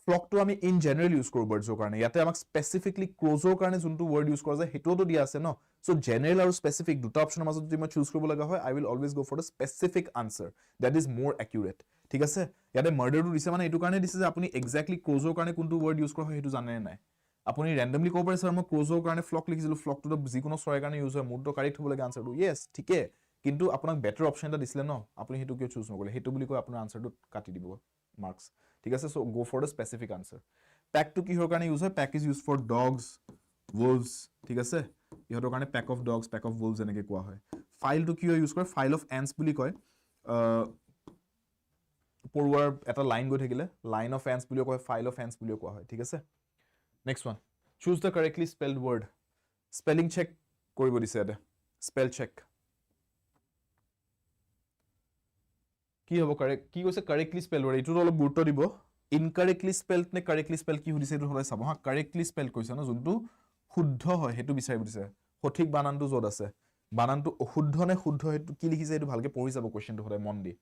ফ্লকটো আমি ইন জেনাৰেল ইউজ কৰোঁ বাৰ্ডছৰ কাৰণে ইয়াতে আমাক স্পেসিফিকলি ক্ৰোজৰ কাৰণে যোনটো ৱৰ্ড ইউজ কৰা যায় হেতুটো দিয়া আছে ন সো জেনাৰেল আৰু স্পেসিফিক দুটা অপচনৰ মাজত যদি মই চুজ কৰিব লগা হয় I will always go for the specific answer that is more accurate ঠিক আছে ইয়াতে মাৰ্ডাৰটো দিছে মানে এটো কাৰণে দিছে যে আপুনি এক্স্যাক্টলি ক্ৰোজৰ কাৰণে কোনটো ৱৰ্ড ইউজ কৰা হয় হেতু জানে নাই আপুনি ৰেন্ডমলি ক'ব পাৰে স্যাৰ মই ক্ৰোজৰ কাৰণে ফ্লক লিখিছিলো ফ্লকটো যিকোনো চৰাইৰ কাৰণে ইউজ হয় মোৰটো কাৰেক্ট হ'ব লাগে আনসাৰটো ইয়েছ ঠিকে কিন্তু আপোনাক বেটাৰ অপচন এটা দিছিলে ন আপুনি হেতু কিয় চুজ নকৰিলে হেতু বুলি কৈ আপোনাৰ আনসাৰটো কাটি দিব মাৰ্কস ঠিক আছে so go for the specific answer প্যাকটো কিহৰ কাৰণে ইউজ হয় pack is use for dogs wolves ঠিক আছে ইহতৰ কাৰণে pack of dogs pack of wolves এনেকে কোৱা হয় ফাইলটো কিয় ইউজ কৰে ফাইল অফ এন্টস বুলি কয় পৰুৱাৰ এটা লাইন গৈ থাকিলে লাইন অফ এন্টস বুলি কয় ফাইল অফ এন্টস বুলি কোৱা হয় ঠিক আছে next one choose the correctly spelled word spelling check কৰিব দিছে এটা spell check কি হ'ব কাৰেক্ট কি কৈছে correctly spelled word এইটো অলপ গুৰুত্ব দিব incorrectly spelled নে correctly spelled কি সুধিছে এইটো হ'লে চাব হা correctly spelled কৈছে না যোনটো শুদ্ধ হয় হেতু বিচাৰিব দিছে সঠিক বানানটো যত আছে বানানটো অশুদ্ধ নে শুদ্ধ হেতু কি লিখিছে এইটো ভালকে পঢ়ি যাব কোৱেশ্চনটো হ'লে মন দি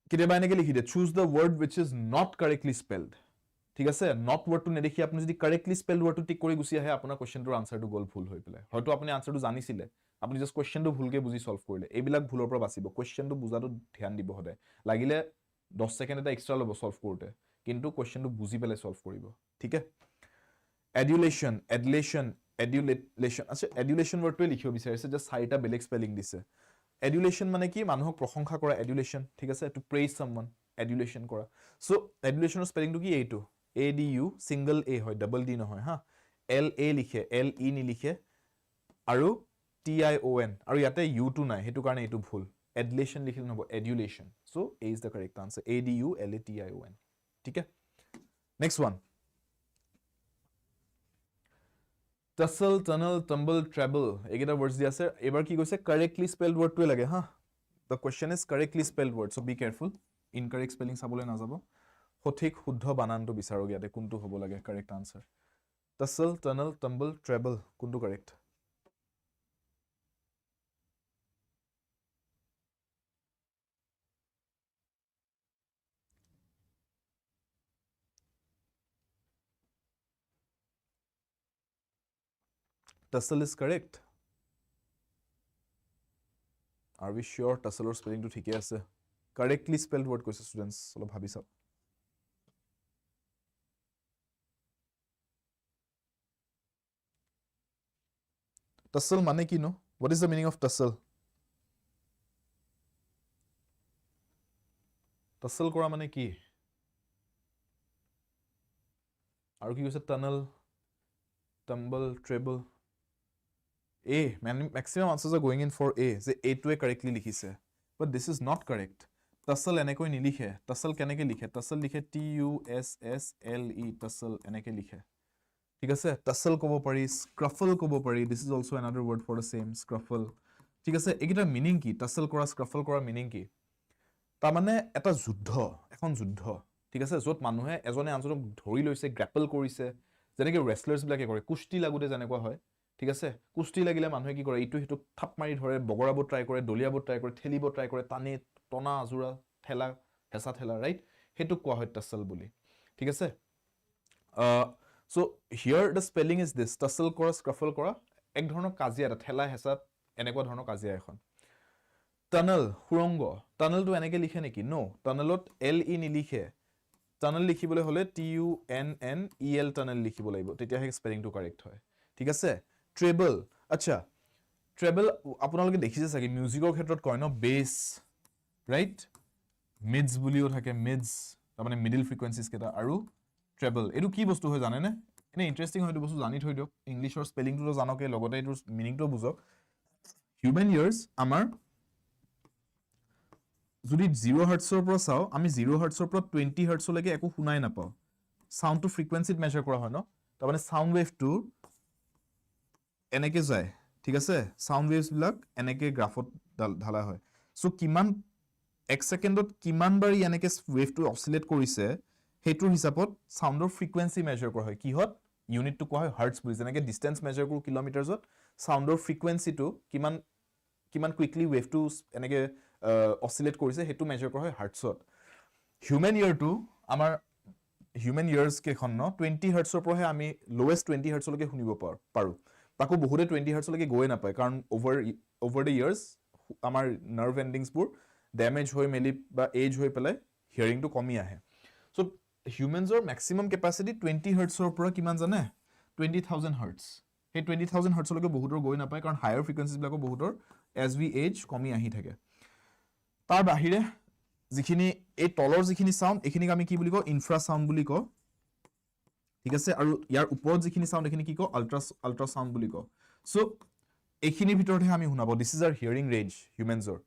কিবা এনেকে লিখি দে choose the word which is not correctly spelled ঠিক আছে নট ওয়ার্ডটো নেদেখি আপুনি যদি কারেক্টলি স্পেলড ওয়ার্ডটো টিক কৰি গুছি আহে আপোনাৰ কোৱেশ্চনটোৰ আনসাৰটো গল ভুল হৈ পেলাই হয়তো আপুনি আনসাৰটো জানিছিলে আপুনি জাস্ট কোৱেশ্চনটো ভুলকে বুজি সলভ কৰিলে এইবিলাক ভুলৰ পৰা বাচিব কোৱেশ্চনটো বুজাটো ধ্যান দিব হদে লাগিলে 10 সেকেন্ড এটা এক্সট্ৰা লব সলভ কৰোতে কিন্তু কোৱেশ্চনটো বুজি পেলাই সলভ কৰিব ঠিক আছে এডুলেশন এডুলেশন এডুলেশন আচ্ছা এডুলেশন ওয়াৰ্ডটোৱে লিখিব বিচাৰিছে যে চাৰিটা বেলেগ স্পেলিং দিছে এডুলেশন মানে কি মানুহক প্ৰশংসা কৰা এডুলেশন ঠিক আছে টু প্ৰেইজ সামওয়ান এডুলেশন কৰা সো এডুলেশনৰ স্পেলিংটো কি এইটো ADU single A হয় double D নহয় হা LA লিখে LE নি লিখে আৰু TION আৰু ইয়াতে U টো নাই হেতু কাৰণে এটো ভুল এডুলেশন লিখিলে নহব এডুলেশন so A is the correct answer ADU LATION ঠিক আছে next one tussle tunnel tumble trouble একেটা words দি আছে এবাৰ কি কৈছে correctly spelled word টো লাগে হা the question is correctly spelled word so be careful incorrect spelling চাবলৈ না যাব সঠিক শুদ্ধ বানানটো বিচাৰক ইয়াতে কোনটো হ'ব লাগে correct answer tussle tunnel tumble trouble কোনটো correct tussle is correct are we sure tussleৰ স্পেলিংটো ঠিকে আছে correctly spelled word কৈছে স্টুডেন্টস অলপ ভাবি চাওক tussle মানে কি নো what is the meaning of tussle tussle কৰা মানে কি আৰু কি কৈছে tunnel tumble trouble A maximum answers are going in for A যে A টোৱে correctly লিখিছে but this is not correct tussle এনেকৈ নিলিখে tussle কেনেকৈ লিখে tussle লিখে TUSSLE tussle এনেকৈ লিখে ঠিক আছে tussle ক'ব পাৰি scruffle ক'ব পাৰি this is also another word for the same scruffle ঠিক আছে একিটা মিনিং কি tussle কৰা scruffle কৰা মিনিং কি তাৰ মানে এটা যুদ্ধ এখন যুদ্ধ ঠিক আছে যত মানুহে এজনে আনজনক ধৰি লৈছে গ্ৰেপল কৰিছে যেনেকৈ ৰেসলাৰ্স বিলাকে কৰে কুস্তি লাগুতে যেনেকুৱা হয় ঠিক আছে কুস্তি লাগিলে মানুহে কি কৰে ইটো হিটো থাপ মাৰি ধৰে বগৰাব ট্ৰাই কৰে দলিয়াব ট্ৰাই কৰে ঠেলিব ট্ৰাই কৰে টানে টনা আজুৰা ঠেলা হেসা ঠেলা ৰাইট হেতু কোৱা হয় tussle বুলি ঠিক আছে so here the spelling is this tussle কৰা scruffle কৰা এক ধৰণৰ কাজিয়া এটা ঠেলা হেসা এনেকুৱা ধৰণৰ কাজিয়া এখন tunnel সুৰংগ tunnel টো এনেকৈ লিখে নেকি নো tunnelত LE নিলিখে tunnel লিখিবলৈ হলে TUNNEL tunnel লিখিব লাগিব তেতিয়াহে স্পেলিংটো কারেক্ট হয় ঠিক আছে treble আচ্ছা treble আপোনালোকে দেখিছে চাগে মিউজিকৰ ক্ষেত্ৰত কয় ন বেস ৰাইট মিডস বুলিও থাকে মিডস মানে মিডল ফ্ৰিকুৱেন্সিজ কেটা আৰু treble এটো কি বস্তু হয় জানে নে এনে ইন্টাৰেস্টিং হয় এটো বস্তু জানি থৈ দিওক ইংলিশৰ স্পেলিংটো জানকে লগতে এটো মিনিংটো বুজক হিউম্যান ইয়াৰ্স আমাৰ যদি 0 হাৰ্টছৰ পৰা চাও আমি 0 হাৰ্টছৰ পৰা 20 হাৰ্টছলৈকে একো শুনাই নাপাও সাউন্ডটো ফ্ৰিকুৱেন্সিত মেজাৰ কৰা হয় ন তাৰ মানে সাউন্ড ওয়েভটো এনেকে যায় ঠিক আছে সাউন্ড ওয়েভস বিলাক এনেকে গ্ৰাফত ঢালা হয় সো কিমান এক সেকেন্ডত কিমান বাৰ এনেকে ওয়েভটো অসিলেট কৰিছে হেতুৰ হিচাপত সাউন্ডৰ ফ্ৰিকুৱেন্সি মেজাৰ কৰা হয় কিহত ইউনিটটো কোৱা হয় হাৰ্টছ বুলি যেনেকে ডিসটেন্স মেজাৰ কৰো কিলোমিটাৰছত সাউন্ডৰ ফ্ৰিকুৱেন্সিটো কিমান কিমান কুইকলি ওয়েভটো এনেকে অসিলেট কৰিছে হেতু মেজাৰ কৰা হয় হাৰ্টছত হিউম্যান ইয়াৰটো আমাৰ হিউম্যান ইয়াৰ্স কেখন ন 20 হাৰ্টছৰ পৰাহে আমি লোৱেষ্ট 20 হাৰ্টছলৈকে শুনিব পাৰো তাকো বহুতে 20 হাৰ্টছলৈকে গৈ নাপায় কাৰণ ওভাৰ দ্য ইয়াৰ্স আমাৰ নাৰ্ভ এন্ডিংছবোৰ ড্যামেজ হৈ মেলি বা এজ হৈ পেলাই হিয়াৰিংটো কমি আহে সো হিউমেন্সৰ মেক্সিমাম কেপাচিটি 20 হাৰ্টছৰ পৰা কিমান জানে 20,000 হাৰ্টছ সেই 20,000 হাৰ্টছলৈকে বহুতৰ গৈ নাপায় কাৰণ হায়াৰ ফ্ৰিকুৱেঞ্চিবিলাকো বহুতৰ এজ উই এজ কমি আহি থাকে তাৰ বাহিৰে যিখিনি এই তলৰ যিখিনি সাউন্ড এইখিনিক আমি কি বুলি কওঁ ইনফ্ৰা সাউন্ড বুলি কওঁ ঠিক আছে আৰু ইয়াৰ ওপৰত যিখিনি সাউন্ড এইখিনি কি কওঁ আল্ট্ৰা সাউন্ড বুলি কওঁ সো এইখিনিৰ ভিতৰতহে আমি শুনাব this is our hearing range হিউমেন্সৰ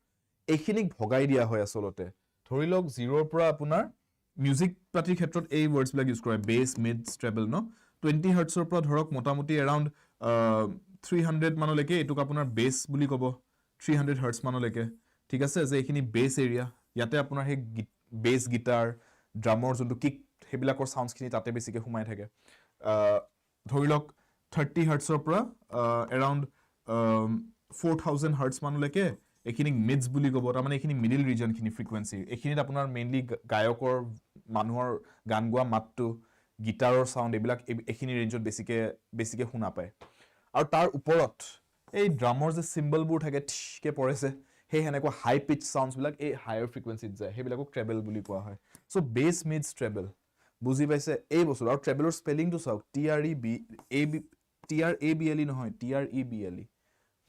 এইখিনিক ভগাই দিয়া হয় আচলতে ধৰি লওক 0 ৰ পৰা আপোনাৰ মিউজিক পাৰ্টিৰ ক্ষেত্ৰত এই ৱৰ্ডছবিলাক ইউজ কৰে বেছ মিডছ ট্ৰেবল ন 20 হাৰ্টছৰ পৰা ধৰক মোটামুটি এৰাউণ্ড 300 মানলৈকে এইটোক আপোনাৰ বেছ বুলি ক'ব 300 হাৰ্টছ মানলৈকে ঠিক আছে যে এইখিনি বেছ এৰিয়া ইয়াতে আপোনাৰ সেই বেছ গিটাৰ ড্ৰামৰ যোনটো কিক সেইবিলাকৰ সাউণ্ডছখিনি তাতে বেছিকৈ সোমাই থাকে ধৰি লওক 30 হাৰ্টছৰ পৰা এৰাউণ্ড 4,000 হাৰ্টছ মানলৈকে এইখিনিক মিডছ বুলি ক'ব তাৰমানে এইখিনি মিডিল ৰিজনখিনি ফ্ৰিকুৱেঞ্চি এইখিনিত আপোনাৰ মেইনলি গায়কৰ মানুহৰ গান গোৱা মাতটো গিটাৰৰ সাউণ্ড এইবিলাক এইখিনি ৰেঞ্জত বেছিকৈ শুনা পায় আৰু তাৰ ওপৰত এই ড্ৰামৰ যে চিম্বলবোৰ থাকে ঠিকে পৰেছে সেই সেনেকুৱা হাই পিচ সাউণ্ডছবিলাক এই হায়াৰ ফ্ৰিকুৱেঞ্চিত যায় সেইবিলাকক ট্ৰেবল বুলি কোৱা হয় চ' বেছ মিডছ ট্ৰেবল বুজি পাইছে এই বস্তু আৰু ট্ৰেবলৰ স্পেলিংটো চাওক TRABLE নহয় TREBLE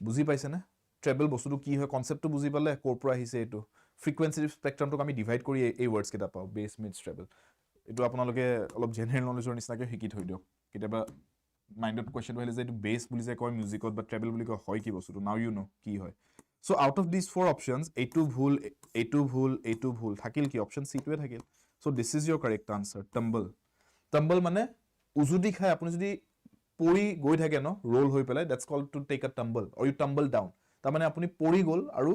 বুজি পাইছেনে ট্ৰেবল বস্তুটো কি হয় কনচেপ্টটো বুজি পালে ক'ৰ পৰা আহিছে এইটো ফ্ৰিকুৱেঞ্চি স্পেক্ট্ৰামটোক আমি ডিভাইড কৰি এই ৱৰ্ডছ কেইটা পাওঁ বেছ মিডছ ট্ৰেবল এইটো আপোনালোকে অলপ জেনেৰেল নলেজৰ নিচিনাকৈ শিকি থৈ দিয়ক কেতিয়াবা মাইণ্ডত কুৱেশ্যনটো আহিলে যে এইটো বেছ বুলি যে কয় মিউজিকত বা ট্ৰেবল বুলি কয় হয় কি বস্তুটো নাও ইউ ন' কি হয় so' out of this 4 options এইটো ভুল থাকিল কি অপশ্যন চিটোৱে থাকিল so' this is your correct answer tumble মানে উজুতি খাই আপুনি যদি পৰি গৈ থাকে ন ৰোল হৈ পেলাই that's called to take a tumble or you tumble down তাৰমানে আপুনি পৰি গ'ল আৰু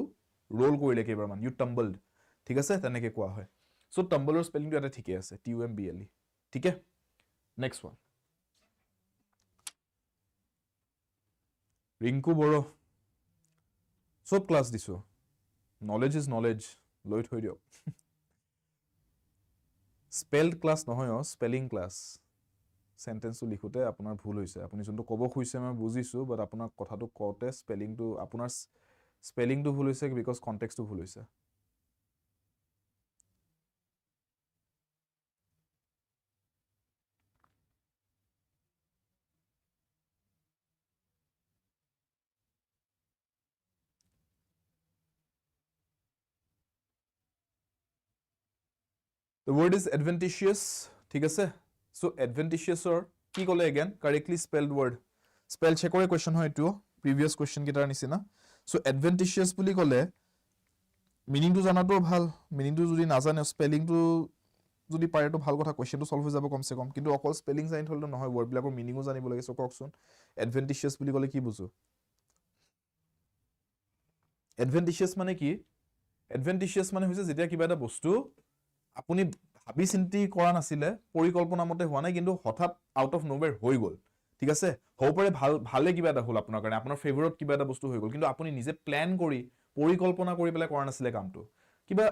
ৰোল কৰিলে কেইবাৰমান ইউ টাম্বলড ঠিক আছে তেনেকৈ কোৱা হয় চ' টাম্বলৰ স্পেলিংটো ইয়াতে ঠিকে আছে TUMBLE ঠিক আছে নেক্সট ওৱান ৰিংকু বড়ো চব ক্লাছ দিছোঁ নলেজ ইজ নলেজ লৈ থৈ দিয়ক স্পেল্ড ক্লাছ নহয় স্পেলিং ক্লাছ চেণ্টেন্সটো লিখোঁতে আপোনাৰ ভুল হৈছে আপুনি যোনটো ক'ব খুজিছে মই বুজিছোঁ বাট আপোনাৰ কথাটো কওঁতে আপোনাৰ স্পেলিংটো ভুল হৈছে বিকজ কণ্টেক্সটো ভুল হৈছে The word is adventitious ঠিক আছে so adventitiousৰ কি ক'লে again correctly spelled word spell checkৰে question হয় এইটো previous question কেইটাৰ নিচিনা so adventitious বুলি ক'লে মিনিংটো জানাটো ভাল মিনিংটো যদি নাজানে স্পেলিংটো যদি পাৰেতো ভাল কথা কুৱেশ্যনটো সলভ হৈ যাব কমসে কম কিন্তু অকল স্পেলিং জানি থ'লেতো নহয় ৱৰ্ডবিলাকৰ মিনিংও জানিব লাগে চ' কওকচোন adventitious বুলি ক'লে কি বুজো adventitious মানে কি adventitious মানে হৈছে যেতিয়া কিবা এটা বস্তু আপুনি ভাবি চিন্তি কৰা নাছিলে পৰিকল্পনা মতে হোৱা নাই কিন্তু হঠাৎ আউট অফ নোৱেৰ হৈ গ'ল ঠিক আছে হ'ব পাৰে ভালে কিবা এটা হ'ল আপোনাৰ কাৰণে আপোনাৰ ফেভৰেট কিবা এটা বস্তু হৈ গ'ল কিন্তু আপুনি নিজে প্ল্যান কৰি পৰিকল্পনা কৰি পেলাই কৰা নাছিলে কামটো কিবা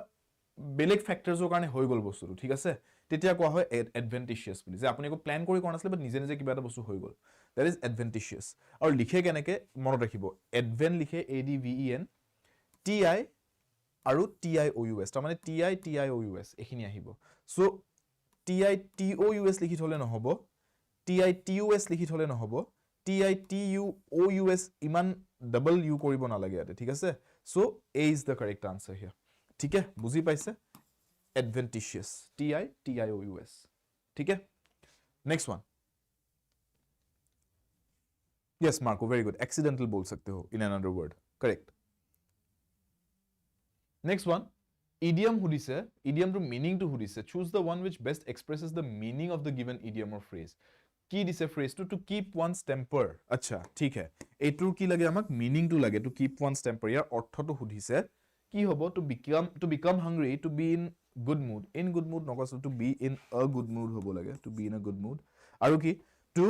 বেলেগ ফ্যাক্টৰছৰ কাৰণে হৈ গ'ল বস্তুটো ঠিক আছে তেতিয়া কোৱা হয় এডভেন্টিচিয়াছ বুলি যে আপুনি একো প্ল্যান কৰি কৰা নাছিলে বাট নিজে নিজে কিবা এটা বস্তু হৈ গ'ল দ্যাট ইজ এডভেন্টিচিয়াছ আৰু লিখে কেনেকৈ মনত ৰাখিব এডভেন লিখে ADVEN TI আৰু TIOUS তাৰমানে TIOUS এইখিনি আহিব সো TITOUS লিখি থলে নহব TITUS লিখি থলে নহব TITUOUS ইমান ডাবল ইউ কৰিব নালাগে ইয়াতে ঠিক আছে so A is the correct answer here ঠিক আছে বুজি পাইছে adventitious TITIOUS ठीक है next one yes Marco very good accidental बोल सकते हो in another word correct next one idiom हुदिसे idiom to meaning to हुदिसे choose the one which best expresses the meaning of the given idiom or phrase কি দিছে phrase to keep one's temper আচ্ছা ঠিক है এইটোৰ কি লাগে আমাক meaning to লাগে to keep one's temper ইয়াৰ অৰ্থটো हुदिছে কি হ'ব to become hungry to be in good mood knocks to be in a good mood হ'ব লাগে to be in a good mood আৰু কি to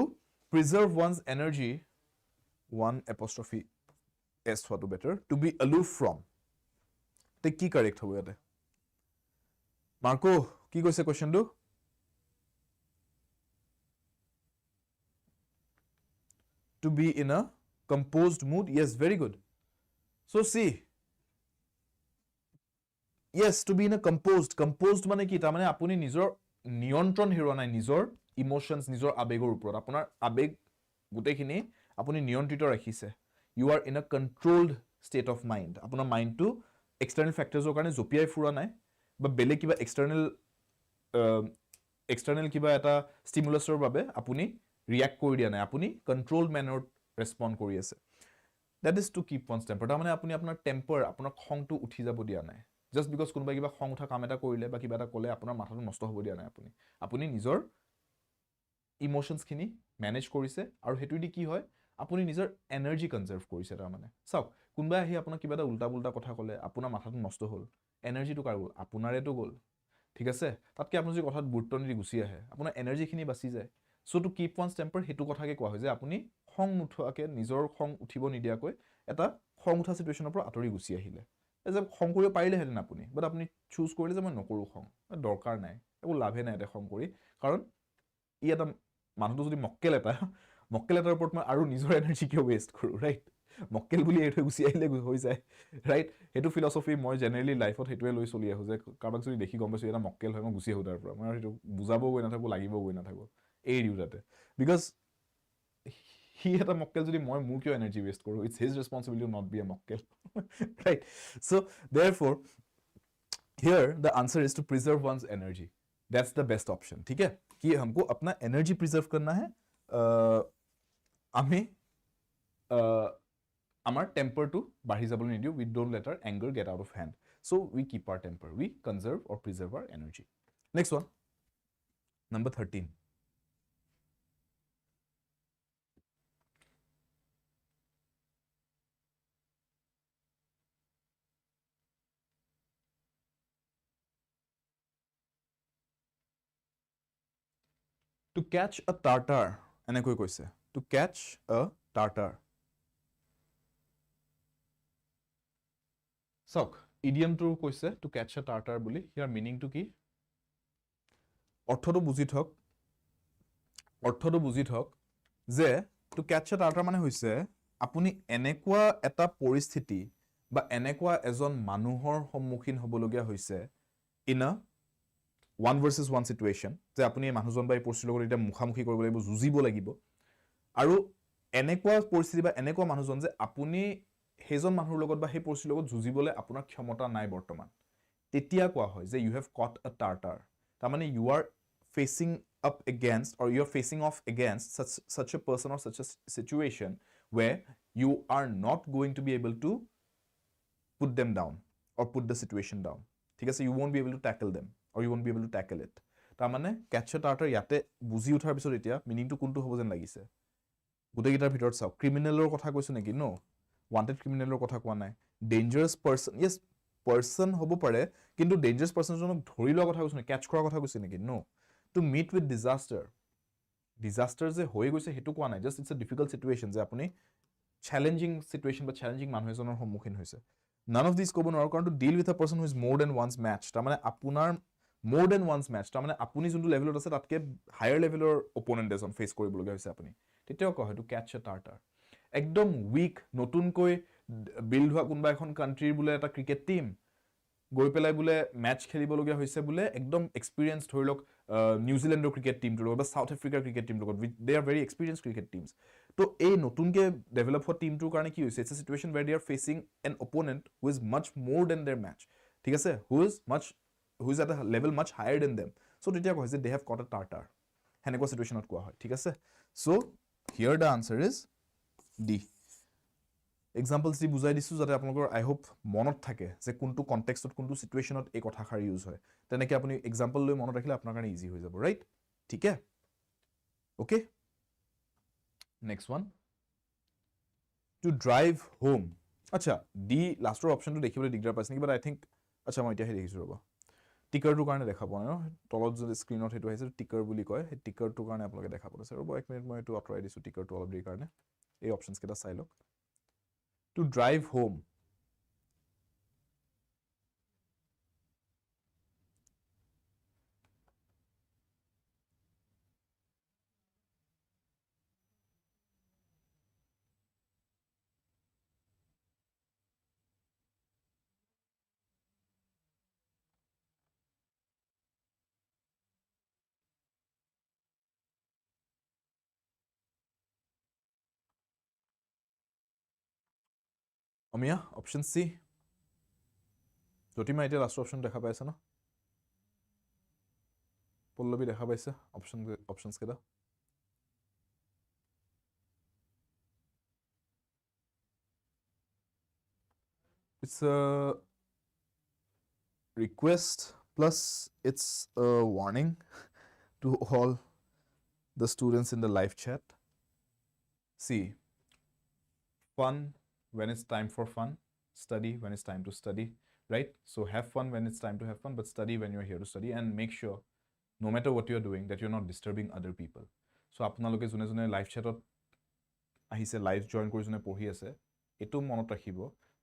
preserve one's energy one apostrophe s হোৱাটো better to be aloof from তে কি correct হ'ব ইয়াতে Marco কি কৈছে কোৱেশ্চনটো to be in a composed mood yes very good so see yes to be in a composed মানে কি তাৰ মানে আপুনি নিজৰ নিয়ন্ত্ৰণ হেৰুৱা নাই নিজৰ ইমোশনছ নিজৰ আবেগৰ ওপৰত আপোনাৰ আবেগ গোটেইখিনি আপুনি নিয়ন্ত্ৰিত ৰাখিছে U are in a কণ্ট্ৰলড state of mind আপোনাৰ মাইণ্ডটো এক্সটাৰ্নেল ফেক্টৰ্ছৰ কাৰণে জঁপিয়াই ফুৰা নাই বা বেলেগ কিবা এক্সটাৰ্নেল কিবা এটা ষ্টিমুলাছৰ বাবে আপুনি ৰিয়েক্ট কৰি দিয়া নাই আপুনি কণ্ট্ৰল মেনাৰত ৰেছপণ্ড কৰি আছে that is to keep one's temper তাৰমানে আপুনি আপোনাৰ টেম্পাৰ আপোনাৰ খংটো উঠি যাব দিয়া নাই জাষ্ট বিকজ কোনোবাই কিবা খং উঠা কাম এটা কৰিলে বা কিবা এটা ক'লে আপোনাৰ মাথাটো নষ্ট হ'ব দিয়া নাই আপুনি নিজৰ ইমোশনছখিনি মেনেজ কৰিছে আৰু সেইটোদি কি হয় আপুনি নিজৰ এনাৰ্জি কনজাৰ্ভ কৰিছে তাৰমানে চাওক কোনোবাই আহি আপোনাক কিবা এটা উল্টা পুল্টা কথা ক'লে আপোনাৰ মাথাটো নষ্ট হ'ল এনাৰ্জিটো কাৰ গ'ল আপোনাৰেতো গ'ল ঠিক আছে তাতকৈ আপুনি যদি কথাত গুৰুত্ব নিদি গুচি আহে আপোনাৰ এনাৰ্জিখিনি বাচি যায় চ' টু কিপ ওৱানছ টেম্পাৰ সেইটো কথাকে কোৱা হয় যে আপুনি খং নুঠোৱাকৈ নিজৰ খং উঠিব নিদিয়াকৈ এটা খং উঠা চিটুৱেশ্যনৰ পৰা আঁতৰি গুচি আহিলে যে খং কৰিব পাৰিলেহেঁতেন আপুনি বাট আপুনি চুজ কৰিলে যে মই নকৰোঁ খং দৰকাৰ নাই একো লাভে নাই এতিয়া খং কৰি কাৰণ ই এটা মানুহটো যদি মক্কেল এটাৰ ওপৰত মই আৰু নিজৰ এনাৰ্জি কিয় ৱেষ্ট কৰোঁ ৰাইট মক্কেল বুলি এৰি থৈ গুচি আহিলে হৈ যায় ৰাইট সেইটো ফিলচফি মই জেনেৰেলি লাইফত সেইটোৱে লৈ চলি আহোঁ যে কাৰোবাক যদি দেখি গম পাইছোঁ এটা মক্কেল হয় মই গুচি আহোঁ তাৰ পৰা মই সেইটো বুজাব গৈ নাথাকোঁ লাগিব গৈ নাথাকোঁ এৰি দিওঁ তাতে বিকজ সি এটা মক্কেল যদি মই মোৰ কিয় এনাৰ্জি ৱেষ্ট কৰোঁ it's his responsibility not be a মক্কেল right so' therefore here the answer is to preserve one's energy that's the best option ठीक है कि हमको अपना एनर्जी प्रिजर्व करना है আমি আমাৰ টেম্পাৰটো বাঢ়ি যাবলৈ নিদিওঁ we don't let our anger get out of hand so' we keep our temper we conserve or preserve our energy next one number 13 To catch a tartar এনেকৈ কৈছে to catch a tartar চাওক ইডিয়মটো কৈছে to catch a tartar বুলি ইয়াৰ মিনিংটো কি অৰ্থটো বুজি থওক যে to catch a tartar মানে হৈছে আপুনি এনেকুৱা এটা পৰিস্থিতি বা এনেকুৱা এজন মানুহৰ সন্মুখীন হ'বলগীয়া হৈছে in a one versus one situation যে আপুনি এই মানুহজন বা এই পৰিস্থিতিৰ লগত এতিয়া মুখামুখি কৰিব লাগিব যুঁজিব লাগিব আৰু এনেকুৱা পৰিস্থিতি বা এনেকুৱা মানুহজন যে আপুনি সেইজন মানুহৰ লগত বা সেই পৰিস্থিতিৰ লগত যুঁজিবলৈ আপোনাৰ ক্ষমতা নাই বৰ্তমান তেতিয়া কোৱা হয় যে ইউ হেভ কট আ টাৰ্টাৰ তাৰমানে you are facing up against or you're facing off against such a person or such a situation where you are not going to be able to put them down or put the situation down ঠিক আছে you won't be able to tackle them or you won't be able to tackle it তাৰমানে catch a tartar ইয়াতে বুজি উঠাৰ পিছত এতিয়া মিনিংটো কোনটো হ'ব যেন লাগিছে গোটেইকেইটাৰ ভিতৰত চাওক ক্ৰিমিনেলৰ কথা কৈছো নেকি নো wanted ক্ৰিমিনেলৰ কথা কোৱা নাই ডেঞ্জাৰাছ পাৰ্চন yes পাৰ্চন হ'ব পাৰে কিন্তু ডেঞ্জাৰাছ পাৰ্চনজনক ধৰি লোৱা কথা কৈছো নেকি ক্যাচ কৰাৰ কথা কৈছে নেকি no to meet with disaster যে হৈ গৈছে সেইটো কোৱা নাই just it's a difficult situation যে আপুনি চেলেঞ্জিং চিটুৱেশ্যন বা চেলেঞ্জিং মানুহ এজনৰ সন্মুখীন হৈছে none of these ক'ব নোৱাৰো কাৰণ to deal with a person who is more than one's match তাৰমানে আপোনাৰ more than one's match তাৰমানে আপুনি যোনটো লেভেলত আছে তাতকে হায়াৰ লেভেলৰ অপোনেণ্ট এজন ফেচ কৰিবলগীয়া হৈছে আপুনি তেতিয়াও কোৱা হয় to catch a tartar একদম উইক নতুনকৈ বিল্ড হোৱা কোনোবা এখন কাণ্ট্ৰিৰ বোলে এটা ক্ৰিকেট টিম গৈ পেলাই বোলে মেচ খেলিবলগীয়া হৈছে বোলে একদম এক্সপিৰিয়েঞ্চ ধৰি লওক নিউজিলেণ্ডৰ ক্ৰিকেট টিমটোৰ লগত বা সাউথ আফ্ৰিকাৰ ক্ৰিকেট টিমটোৰ লগত they are very experience cricket teams তো এই নতুনকৈ ডেভেলপ হোৱা টিমটোৰ কাৰণে কি হৈছে it's a situation where they are facing an opponent who is much more than their match ঠিক আছে who is at a level much higher than them so' তেতিয়া কোৱা হয় যে দে হেভ কট এ টাৰ্টাৰ সেনেকুৱা চিটুৱেশ্যনত কোৱা হয় ঠিক আছে so' here the answer is the examples দি বুজাই দিছোঁ যাতে আপোনালোকৰ আই হোপ মনত থাকে যে কোনটো কণ্টেক্সটত কোনটো চিটুৱেশ্যনত এই কথাষাৰ ইউজ হয় তেনেকৈ আপুনি এক্সাম্পল লৈ মনত ৰাখিলে আপোনাৰ কাৰণে ইজি হৈ যাব ৰাইট ঠিক আছে okay next one to drive home আচ্ছা ডি লাষ্টৰ অপশ্যনটো দেখিবলৈ দিগদাৰ পাইছে নেকি বাট আই থিংক আচ্ছা মই এতিয়াহে দেখিছোঁ ৰ'ব টিকাৰটোৰ কাৰণে দেখা পোৱা নাই তলত যদি স্ক্ৰীণত সেইটো আহিছে টিকাৰ বুলি কয় সেই টিকাৰটোৰ কাৰণে আপোনালোকে দেখা পাইছে ৰ'ব এক মিনিট মই এইটো আঁতৰাই দিছোঁ টিকাৰটো অলপ দেৰিৰ কাৰণে এই অপশ্যনছকেইটা চাই লওক to drive home অমিয়া অপশন সি জটিমা এতিয়া লাষ্ট অপশন দেখা পাইছে ন পল্লৱী দেখা পাইছে অপশনছ কেইটা it's a request plus it's a warning to all the students in the live chat. See, fun when it's time for fun, study when it's time to study, right? So have fun when it's time to have fun, but study when you're here to study, and make sure no matter what you're doing that you're not disturbing other people. So আপোনালোকে যোনে যোনে live চ্যাটত আহিছে live join কৰি যোনে পঢ়ি আছে এটো মনত ৰাখিব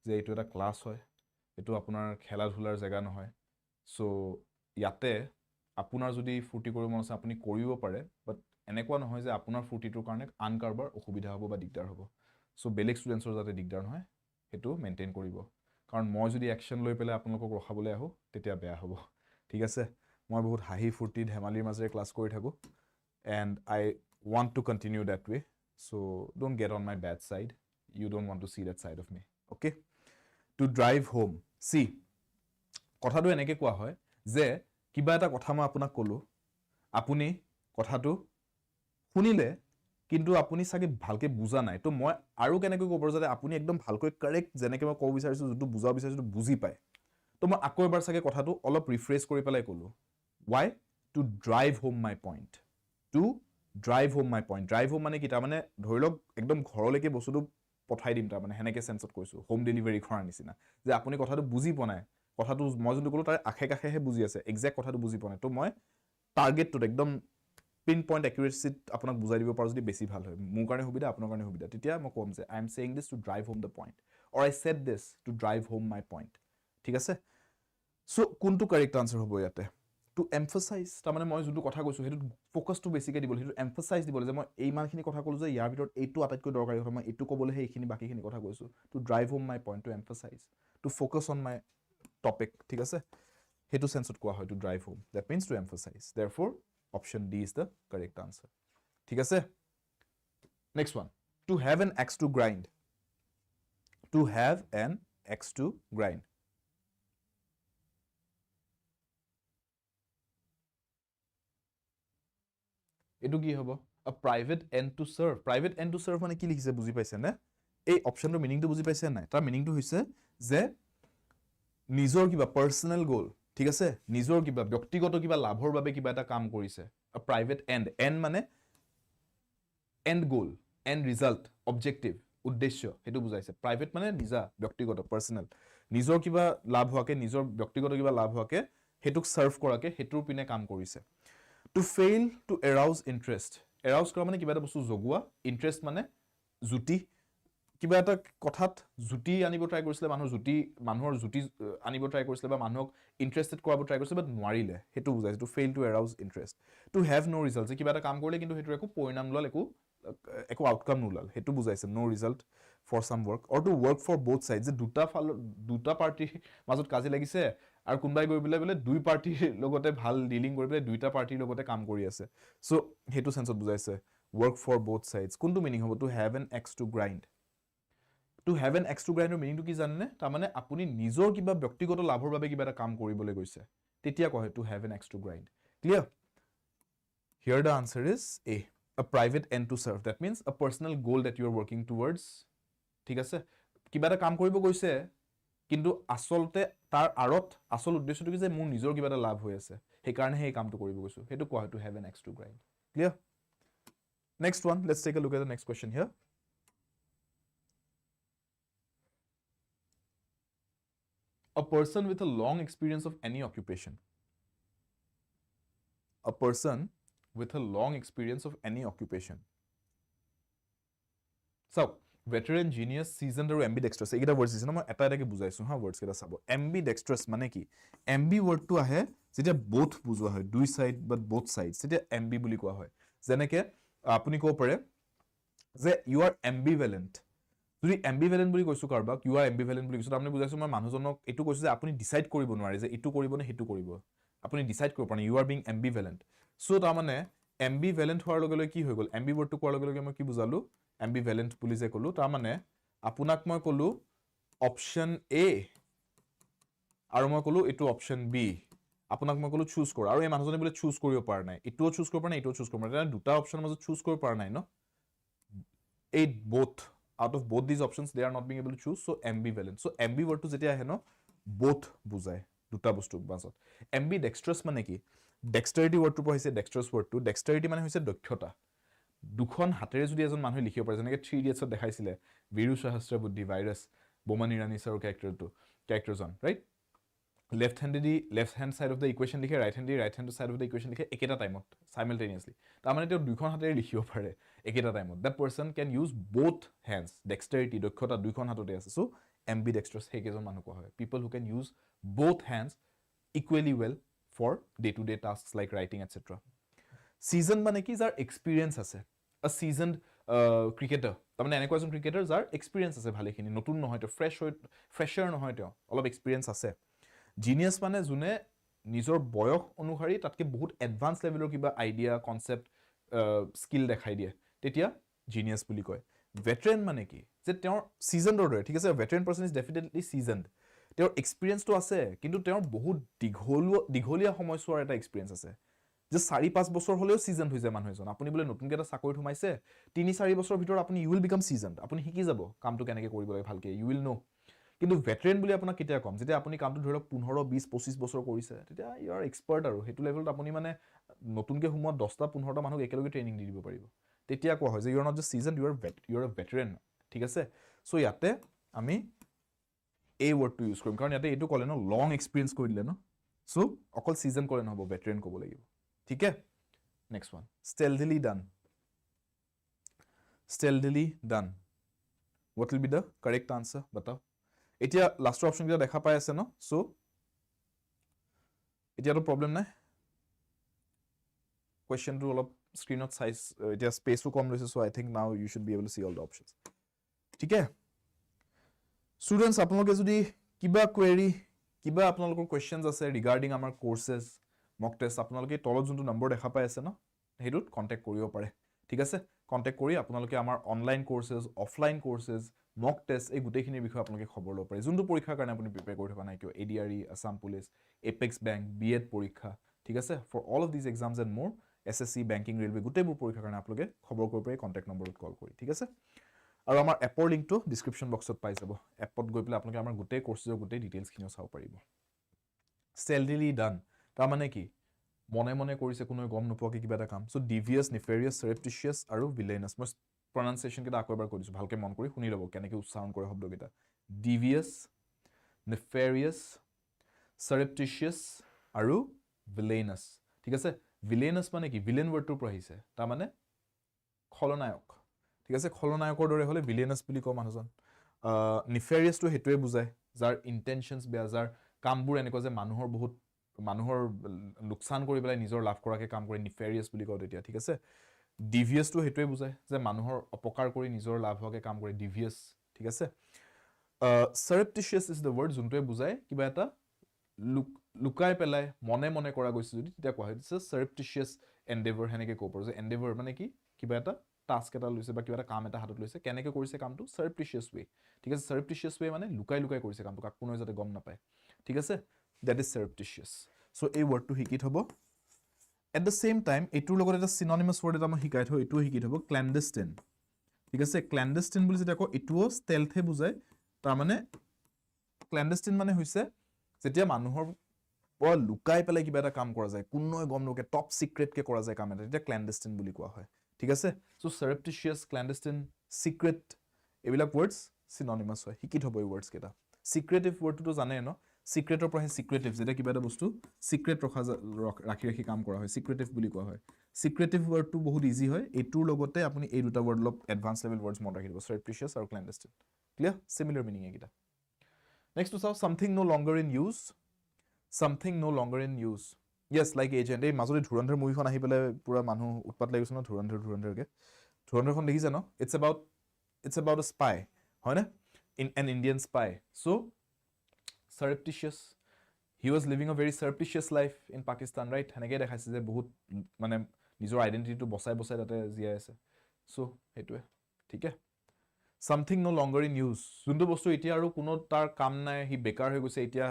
যে এটো এটা ক্লাছ হয় এটো আপোনাৰ খেলা ধুলাৰ জায়গা নহয় সো ইয়াতে আপোনাৰ যদি ফুৰ্তি কৰিব মন আছে আপুনি কৰিব পাৰে বাট এনেকুৱা নহয় যে আপোনাৰ ফুৰ্তিটোৰ কাৰণে আন কাৰবাৰ অসুবিধা হ'ব বা দিগদাৰ হ'ব সো বেলেগ ষ্টুডেন্টছৰ যাতে দিগদাৰ নহয় হেতু মেইনটেইন কৰিব কাৰণ মই যদি একচন লৈ পেলাই আপোনালোকক ৰখাবলৈ আহো তেতিয়া বেয়া হ'ব ঠিক আছে মই বহুত হাঁহি ফুৰ্তি ধেমালিৰ মাজেৰে ক্লাছ কৰি থাকো and I want to continue that way so don't get on my bad side you don't want to see that side of me okay to drive home see কথাটো এনেকৈ কোৱা হয় যে কিবা এটা কথা মই আপোনাক ক'লো আপুনি কথাটো শুনিলে কিন্তু আপুনি সাগে ভালকে বুজা নাই তো মই আৰু কেনেকৈ ক'ব যাতে আপুনি একদম ভালকৈ কাৰেক্ট যেনেকৈ মই ক'ব বিচাৰিছো যেটো বুজাব বিচাৰিছো বুজি পায় তো মই আকৌ এবাৰ সাগে কথাটো অলপ ৰিফ্ৰেছ কৰি পেলাই ক'লো why to drive home my point to drive home my point drive home মানে কি তা মানে ধৰি লওক একদম ঘৰলৈকে বস্তুটো পঠাই দিম তা মানে হেনেকে সেন্সত কৈছো হোম ডেলিভাৰি খৰা নিচিনা যে আপুনি কথাটো বুজি পনায় কথাটো মই যোনটো ক'লো তাৰ আখে কাখেহে বুজি আছে এক্সাক্ট কথাটো বুজি পনায় তো মই টাৰ্গেটটো একদম পিন পইণ্ট একুৰেচিত আপোনাক বুজাই দিব পাৰো যদি বেছি ভাল হয় মোৰ কাৰণে সুবিধা আপোনাৰ কাৰণে সুবিধা তেতিয়া মই কম যে I am saying this to drive home the point or I said this to drive home my point ঠিক আছে সো কোনটো কাৰেক্ট আনসাৰ হ'ব ইয়াতে টু এমফাসাইজ তা মানে মই যোনটো কথা কৈছো হেতু ফোকাসটো বেছিকৈ দিবলে হেতু এমফাসাইজ দিবলে যে মই এই মানখিনি কথা ক'লো যে ইয়াৰ ভিতৰত এইটো আটাইতকৈ দৰকাৰী কথা মই এইটো ক'বলে হে এইখিনি বাকিখিনি কথা কৈছো to drive home my point to emphasize to focus on my topic ঠিক আছে হেতু সেন্সত কোৱা হয় to drive home that means to emphasize therefore option D is the correct answer ঠিক আছে next one to have an axe to grind to have an axe to grind এটো কি হ'ব a private end to serve মানে কি লিখিছে বুজি পাইছে না এই অপশনটোৰ মিনিংটো বুজি পাইছে নাই তাৰ মিনিংটো হৈছে যে নিজৰ কিবা পাৰ্সোনাল গোল ঠিক আছে নিজৰ কিবা ব্যক্তিগত কিবা লাভৰ বাবে কিবা এটা কাম কৰিছে a private end মানে end goal end result objective উদ্দেশ্য হেতু বুজাইছে private মানে নিজা ব্যক্তিগত পাৰ্সোনাল নিজৰ কিবা লাভ হোৱাকে নিজৰ ব্যক্তিগত কিবা লাভ হোৱাকে হেতুক সাৰ্ভ কৰাকে হেতুৰ পিনে কাম কৰিছে to fail to arouse interest arouse কৰা মানে কিবা এটা বস্তু জগোৱা interest মানে জুতি কিবা এটা কথাত জুতি আনিব ট্ৰাই কৰিছিলে মানুহৰ জুতি আনিব ট্ৰাই কৰিছিলে বা মানুহক ইন্টাৰেস্টেড কৰাব ট্ৰাই কৰিছিলে বাট নোৱাৰিলে হেতু বুজাইছে to fail to arouse interest to have no result কিবা এটা কাম কৰিলে কিন্তু হেতু একো পৰিণাম লল একো আউটকাম নোলাল হেতু বুজাইছে no result for some work or to work for both sides যে দুটা পাৰ্টিৰ মাজত কাজি লাগিছে আৰু কোনবাই গৈ বলে দুই পাৰ্টিৰ লগতে ভাল ডিলিং কৰি বলে দুইটা পাৰ্টিৰ লগতে কাম কৰি আছে সো হেতু সেন্সত বুজাইছে work for both sides কোনটো মিনিং হ'ব to have an axe to grind to have an axe to grind ৰ মিনিংটো কি জানেনে তা মানে আপুনি নিজৰ কিবা ব্যক্তিগত লাভৰ বাবে কিবা এটা কাম কৰিবলৈ গৈছে তেতিয়া কয় to have an axe to grind clear here the answer is a private end to serve that means a personal goal that you are working towards ঠিক আছে কিবা এটা কাম কৰিব গৈছে কিন্তু আসলতে তাৰ আৰত আসল উদ্দেশ্যটো কি যে মোৰ নিজৰ কিবা এটা লাভ হৈ আছে সেই কাৰণে এই কামটো কৰিব গৈছো হেতু কোৱা হয় to have an axe to grind clear next one let's take a look at the next question here a person with a long experience of any occupation a person with a long experience of any occupation so veteran genius seasoned or ambidextrous এইটা words আছে না মই এটা এটাকে বুজাইছো হা words কেটা চাব ambidextrous মানে কি ambi word টো আহে যেটা both বুজোৱা হয় দুই সাইড but both sides সেটা ambi বুলি কোৱা হয় যেনেকে আপুনি কব পাৰে যে you are ambivalent যদি ambivalent বুলি কৈছো কাৰবাক you are ambivalent বুলি কৈছো আপুনি বুজাইছো মই মানুহজনক এটো কৈছো যে আপুনি ডিসাইড কৰিব নোৱাৰে যে এটো কৰিব নে হেতু কৰিব আপুনি ডিসাইড কৰিব পাৰে you are being ambivalent so তা মানে ambivalent হোৱাৰ লগে লগে কি হৈ গল ambi word টো কোৱাৰ লগে লগে মই কি বুজালো ambivalent বুলি যে কলো তা মানে আপোনাক মই কলো অপশ্যন এ আৰু মই ক'লো এইটো অপশ্যন বি আপোনাক মই ক'লো চুজ কৰ আৰু এই মানুহজনে বোলে চুজ কৰিব পৰা নাই এইটোও চুজ কৰিব পৰা নাই এইটোও চুজ কৰিব পৰা নাই দুটা অপশ্যনৰ মাজত চুজ কৰিব পৰা নাই ন এই both out of both these options they are not being able to choose so ambivalent so ambi word to jetia ahe no both bujay duta bostu bazot ambidextrous mane ki dexterity word to pohise dexterous word to dexterity mane hoise dokhyota দুখন হাতেৰে যদি এজন মানুহে লিখিব পাৰে যেনেকৈ 3 idiots ত দেখাইছিলে Viru Sahasrabuddhe virus Boman ইৰাণীছৰ ক্যাৰেক্টাৰজন right left hand side of the equation লিখে right hand side of the equation লিখে একেটা টাইমত simultaneously তাৰ মানে তেওঁ দুইখন হাতেৰে লিখিব পাৰে একেটা টাইমত that person can use both hands dexterity দক্ষতা দুইখন হাততে আছে so ambidextrous হেকেজন মানুহ কোৱা হয় people who can use both hands equally well for day to day tasks like writing etc seasoned মানে কি যাৰ এক্সপেৰিয়েন্স আছে a seasoned cricketer তাৰমানে এনেকুৱা এজন ক্ৰিকেটাৰ যাৰ এক্সপেৰিয়েন্স আছে ভালেখিনি নতুন নহয় তো ফ্ৰেছাৰ নহয় তেওঁ অলপ এক্সপেৰিয়েন্স আছে জিনিয়াস মানে যোনে নিজৰ বয়স অনুসাৰি তাতকে বহুত এডভান্স লেভেলৰ কিবা আইডিয়া কনসেপ্ট স্কিল দেখাই দিয়ে তেতিয়া জিনিয়াস বুলি কয় ভেটেৰান মানে কি যে তেওঁৰ সিজনড অৰ্ডাৰ ঠিক আছে veteran person is definitely seasoned তেওঁৰ এক্সপেৰিয়েন্সটো আছে কিন্তু তেওঁৰ বহুত দীঘলীয়া সময়ছোৱাৰ এটা এক্সপেৰিয়েন্স আছে যে 4-5 বছৰ হলেও সিজনড হৈ যায় মানুহ এজন আপুনি বলে নতুনকৈ এটা চাকৰিত সোমাইছে 3-4 বছৰৰ ভিতৰত আপুনি ইউ উইল বিকাম সিজনড আপুনি শিকি যাব কামটো কেনেকৈ কৰিব লাগে ভালকৈ ইউ উইল নো কিন্তু ভেটেৰান বুলি আপোনাক কেতিয়া কম যেতিয়া আপুনি কামটো ধৰক 15-20-25 বছৰ কৰিছে তেতিয়া ইউ আৰ এক্সপাৰ্ট আৰু হেতু লেভেলত আপুনি মানে নতুনকৈ সোমোৱা 10-15টা মানুহক একেলগে ট্ৰেইনিং দি দিব পাৰিব তেতিয়া কোৱা হয় যে you are not just seasoned you are a veteran ঠিক আছে সো ইয়াতে আমি এই ওয়াৰ্ডটো ইউজ কৰিম কাৰণ ইয়াতে এইটো ক'লে ন লং এক্সপেৰিয়েন্স কৰি দিলে ন সো অকল সিজন ক'লে নহব ভেটেৰান ক'ব লাগিব ঠিক আছে next one stealthily done what will be the correct answer बताओ এতিয়া লাস্টৰ অপশন কিটা দেখা পাই আছে ন সো এতিয়া তো প্ৰবলেম নাই কোৱেশ্চনটো অলপ স্ক্ৰিনত সাইজ এতিয়া স্পেসও কম লৈছে so I think now you should be able to see all the options ঠিক আছে স্টুডেন্টস আপোনালোকে যদি কিবা কোৱেৰি কিবা আপোনালোকৰ কোৱেশ্চনস আছে ৰিগাৰ্ডিং আমাৰ কোৰ্সেস মক টেষ্ট আপোনালোকে তলত যোনটো নম্বৰ দেখা পাই আছে ন হেতুত কন্টাক্ট কৰিব পাৰে ঠিক আছে কন্টাক্ট কৰি আপোনালোকে আমাৰ অনলাইন কোৰ্সেস অফলাইন কোৰ্সেস মক টেষ্ট এই গুটেখিনিৰ বিষয়ে আপোনালোকে খবৰ ল'ব পাৰে যোনটো পৰীক্ষাৰ কাৰণে আপুনি প্ৰিপেয়াৰ কৰি থকা নাই কিয় ADRE Assam police apex bank B.Ed পৰীক্ষা ঠিক আছে for all of this exams and more SSC banking railway গুটেবোৰ পৰীক্ষাৰ কাৰণে আপোনালোকে খবৰ কৰিব পাৰে কন্টাক্ট নম্বৰত কল কৰি ঠিক আছে আৰু আমাৰ এপৰ লিংকটো ডেসক্ৰিপচন বক্সত পাই যাব এপত গৈ পেলাই আপোনালোকে আমাৰ গুটে কোৰ্সৰ গুটে ডিটেইলছখিনিও চাব পাৰিব stealthily done তাৰ মানে কি মনে মনে কৰিছে কোনো গম নোপোৱাকে কিবা এটা কাম সো ডিভিয়াস নেফেৰিয়াস সাৰেপ্টিচিয়াস আৰু ভিলেনাস মই pronunciation কেটা আকৌ এবাৰ কৰিছো ভালকে মন কৰি শুনি লব কেনেকৈ উচ্চাৰণ কৰে শব্দকেইটা devious nefarious surreptitious আৰু villainous ঠিক আছে villainous মানে কি villain word টোৰ পৰা আহিছে তাৰ মানে খলনায়ক ঠিক আছে খলনায়কৰ দৰে হলে villainous বুলি কয় মানুহজন nefarious টো হেতুৱে বুজায় যাৰ ইন্টেনশনস বেয়া যাৰ কামবোৰ এনেকুৱা যে মানুহৰ লোকসান কৰি পেলাই নিজৰ লাভ কৰাকে কাম কৰি nefarious বুলি কয় তেতিয়া ঠিক আছে devious টো হেতুৱে বুজায় যে মানুহৰ অপকাৰ কৰি নিজৰ লাভ হোৱাকে কাম কৰে devious ঠিক আছে surreptitious is the word যোনটোৱে বুজায় কিবা এটা লুকাই পেলাই মনে মনে কৰা গৈছে যদি তেতিয়া কোৱা হয় surreptitious endeavor হেনেকে ক'ব পাৰো যে endeavor মানে কি কিবা এটা টাস্ক এটা লৈছে বা কিবা এটা কাম এটা হাতত লৈছে কেনেকে কৰিছে কামটো surreptitious way ঠিক আছে surreptitious way মানে লুকাই কৰিছে কামটো কাক কোনো যাতে গম নাপায় ঠিক আছে that is surreptitious so এই wordটো হিকিত হ'ব at the same time এটোৰ লগত এটা synonymous word এটা মই হিকাই থৈ এটো হিকিত হ'ব clandestine ঠিক আছে clandestine বুলি যেটা কয় এটোও stealth হে বুজায় তাৰ মানে clandestine মানে হৈছে যেতিয়া মানুহৰ পৰা লুকাই পেলাই কিবা এটা কাম কৰা যায় কোনোই গম নোকে টপ সিক্ৰেট কে কৰা যায় কাম এটা এটা clandestine বুলি কোৱা হয় ঠিক আছে so surreptitious clandestine secret এবিলাক words synonymous হয় হিকিত হ'ব এই words কেটা secretive word টো জানে ন সিক্ৰেটৰ পৰা সিক্ৰেটিভ যেটা কিবা এটা বস্তু সিক্ৰেট ৰাখি কাম কৰা হয় সিক্ৰেটিভ বুলি কোৱা হয় সিক্ৰেটিভ ওয়াৰ্ডটো বহুত ইজি হয় এটোৰ লগতে আপুনি এই দুটা ওয়াৰ্ড লব এডভান্স লেভেল ওয়াৰ্ডছ মন ৰাখিব surreptitious আৰু clandestine ক্লিয়াৰ সিমিলাৰ মিনিং একিটা নেক্সট টু চাও something no longer in use yes like agent এই মাজতে ধুৰন্ধৰ মুভিখন আহি পেলাই পুৰা মানুহ উৎপাত লাগিছে ন ধুৰন্ধৰকে ধুৰন্ধৰখন দেখিছে ন it's about a spy হয় না in an Indian spy so surreptitious he was living a very surreptitious life in Pakistan right haneke dekhaiছে যে বহুত মানে নিজৰ আইডেন্টিটিটো বসাই তাতে জিয়াই আছে সো হেতুৱে ঠিক আছে something no longer in use যোনটো বস্তু এতিয়া আৰু কোনো তাৰ কাম নাই হি বেকাৰ হৈ গৈছে এতিয়া